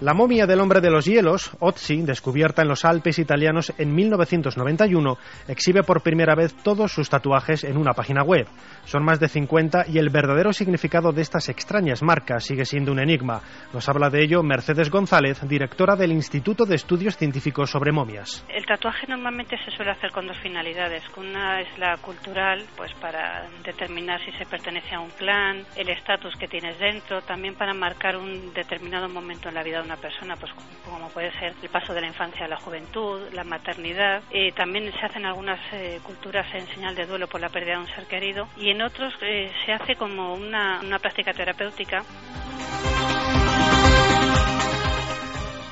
La momia del hombre de los hielos, Otzi, descubierta en los Alpes italianos en 1991, exhibe por primera vez todos sus tatuajes en una página web. Son más de 50 y el verdadero significado de estas extrañas marcas sigue siendo un enigma. Nos habla de ello Mercedes González, directora del Instituto de Estudios Científicos sobre Momias. El tatuaje normalmente se suele hacer con dos finalidades. Una es la cultural, pues para determinar si se pertenece a un clan, el estatus que tienes dentro, también para marcar un determinado momento en la vida de una persona, pues como puede ser el paso de la infancia a la juventud, la maternidad. También se hacen algunas culturas en señal de duelo por la pérdida de un ser querido, y en otros se hace como una práctica terapéutica.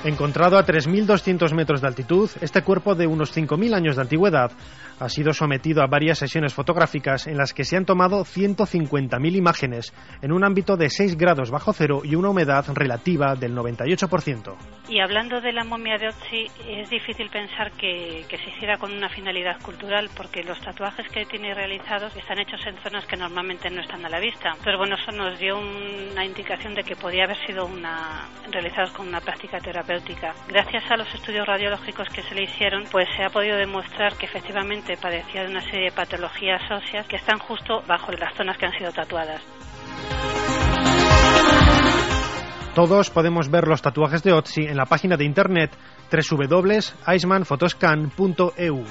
Encontrado a 3.200 metros de altitud, este cuerpo de unos 5.000 años de antigüedad ha sido sometido a varias sesiones fotográficas en las que se han tomado 150.000 imágenes en un ámbito de 6 grados bajo cero y una humedad relativa del 98%. Y hablando de la momia de Otzi, es difícil pensar que se hiciera con una finalidad cultural, porque los tatuajes que tiene realizados están hechos en zonas que normalmente no están a la vista. Entonces, bueno, eso nos dio una indicación de que podía haber sido realizados con una práctica terapéutica. Gracias a los estudios radiológicos que se le hicieron, pues se ha podido demostrar que efectivamente padecía de una serie de patologías óseas que están justo bajo las zonas que han sido tatuadas. Todos podemos ver los tatuajes de Otzi en la página de internet www.icemanphotoscan.eu.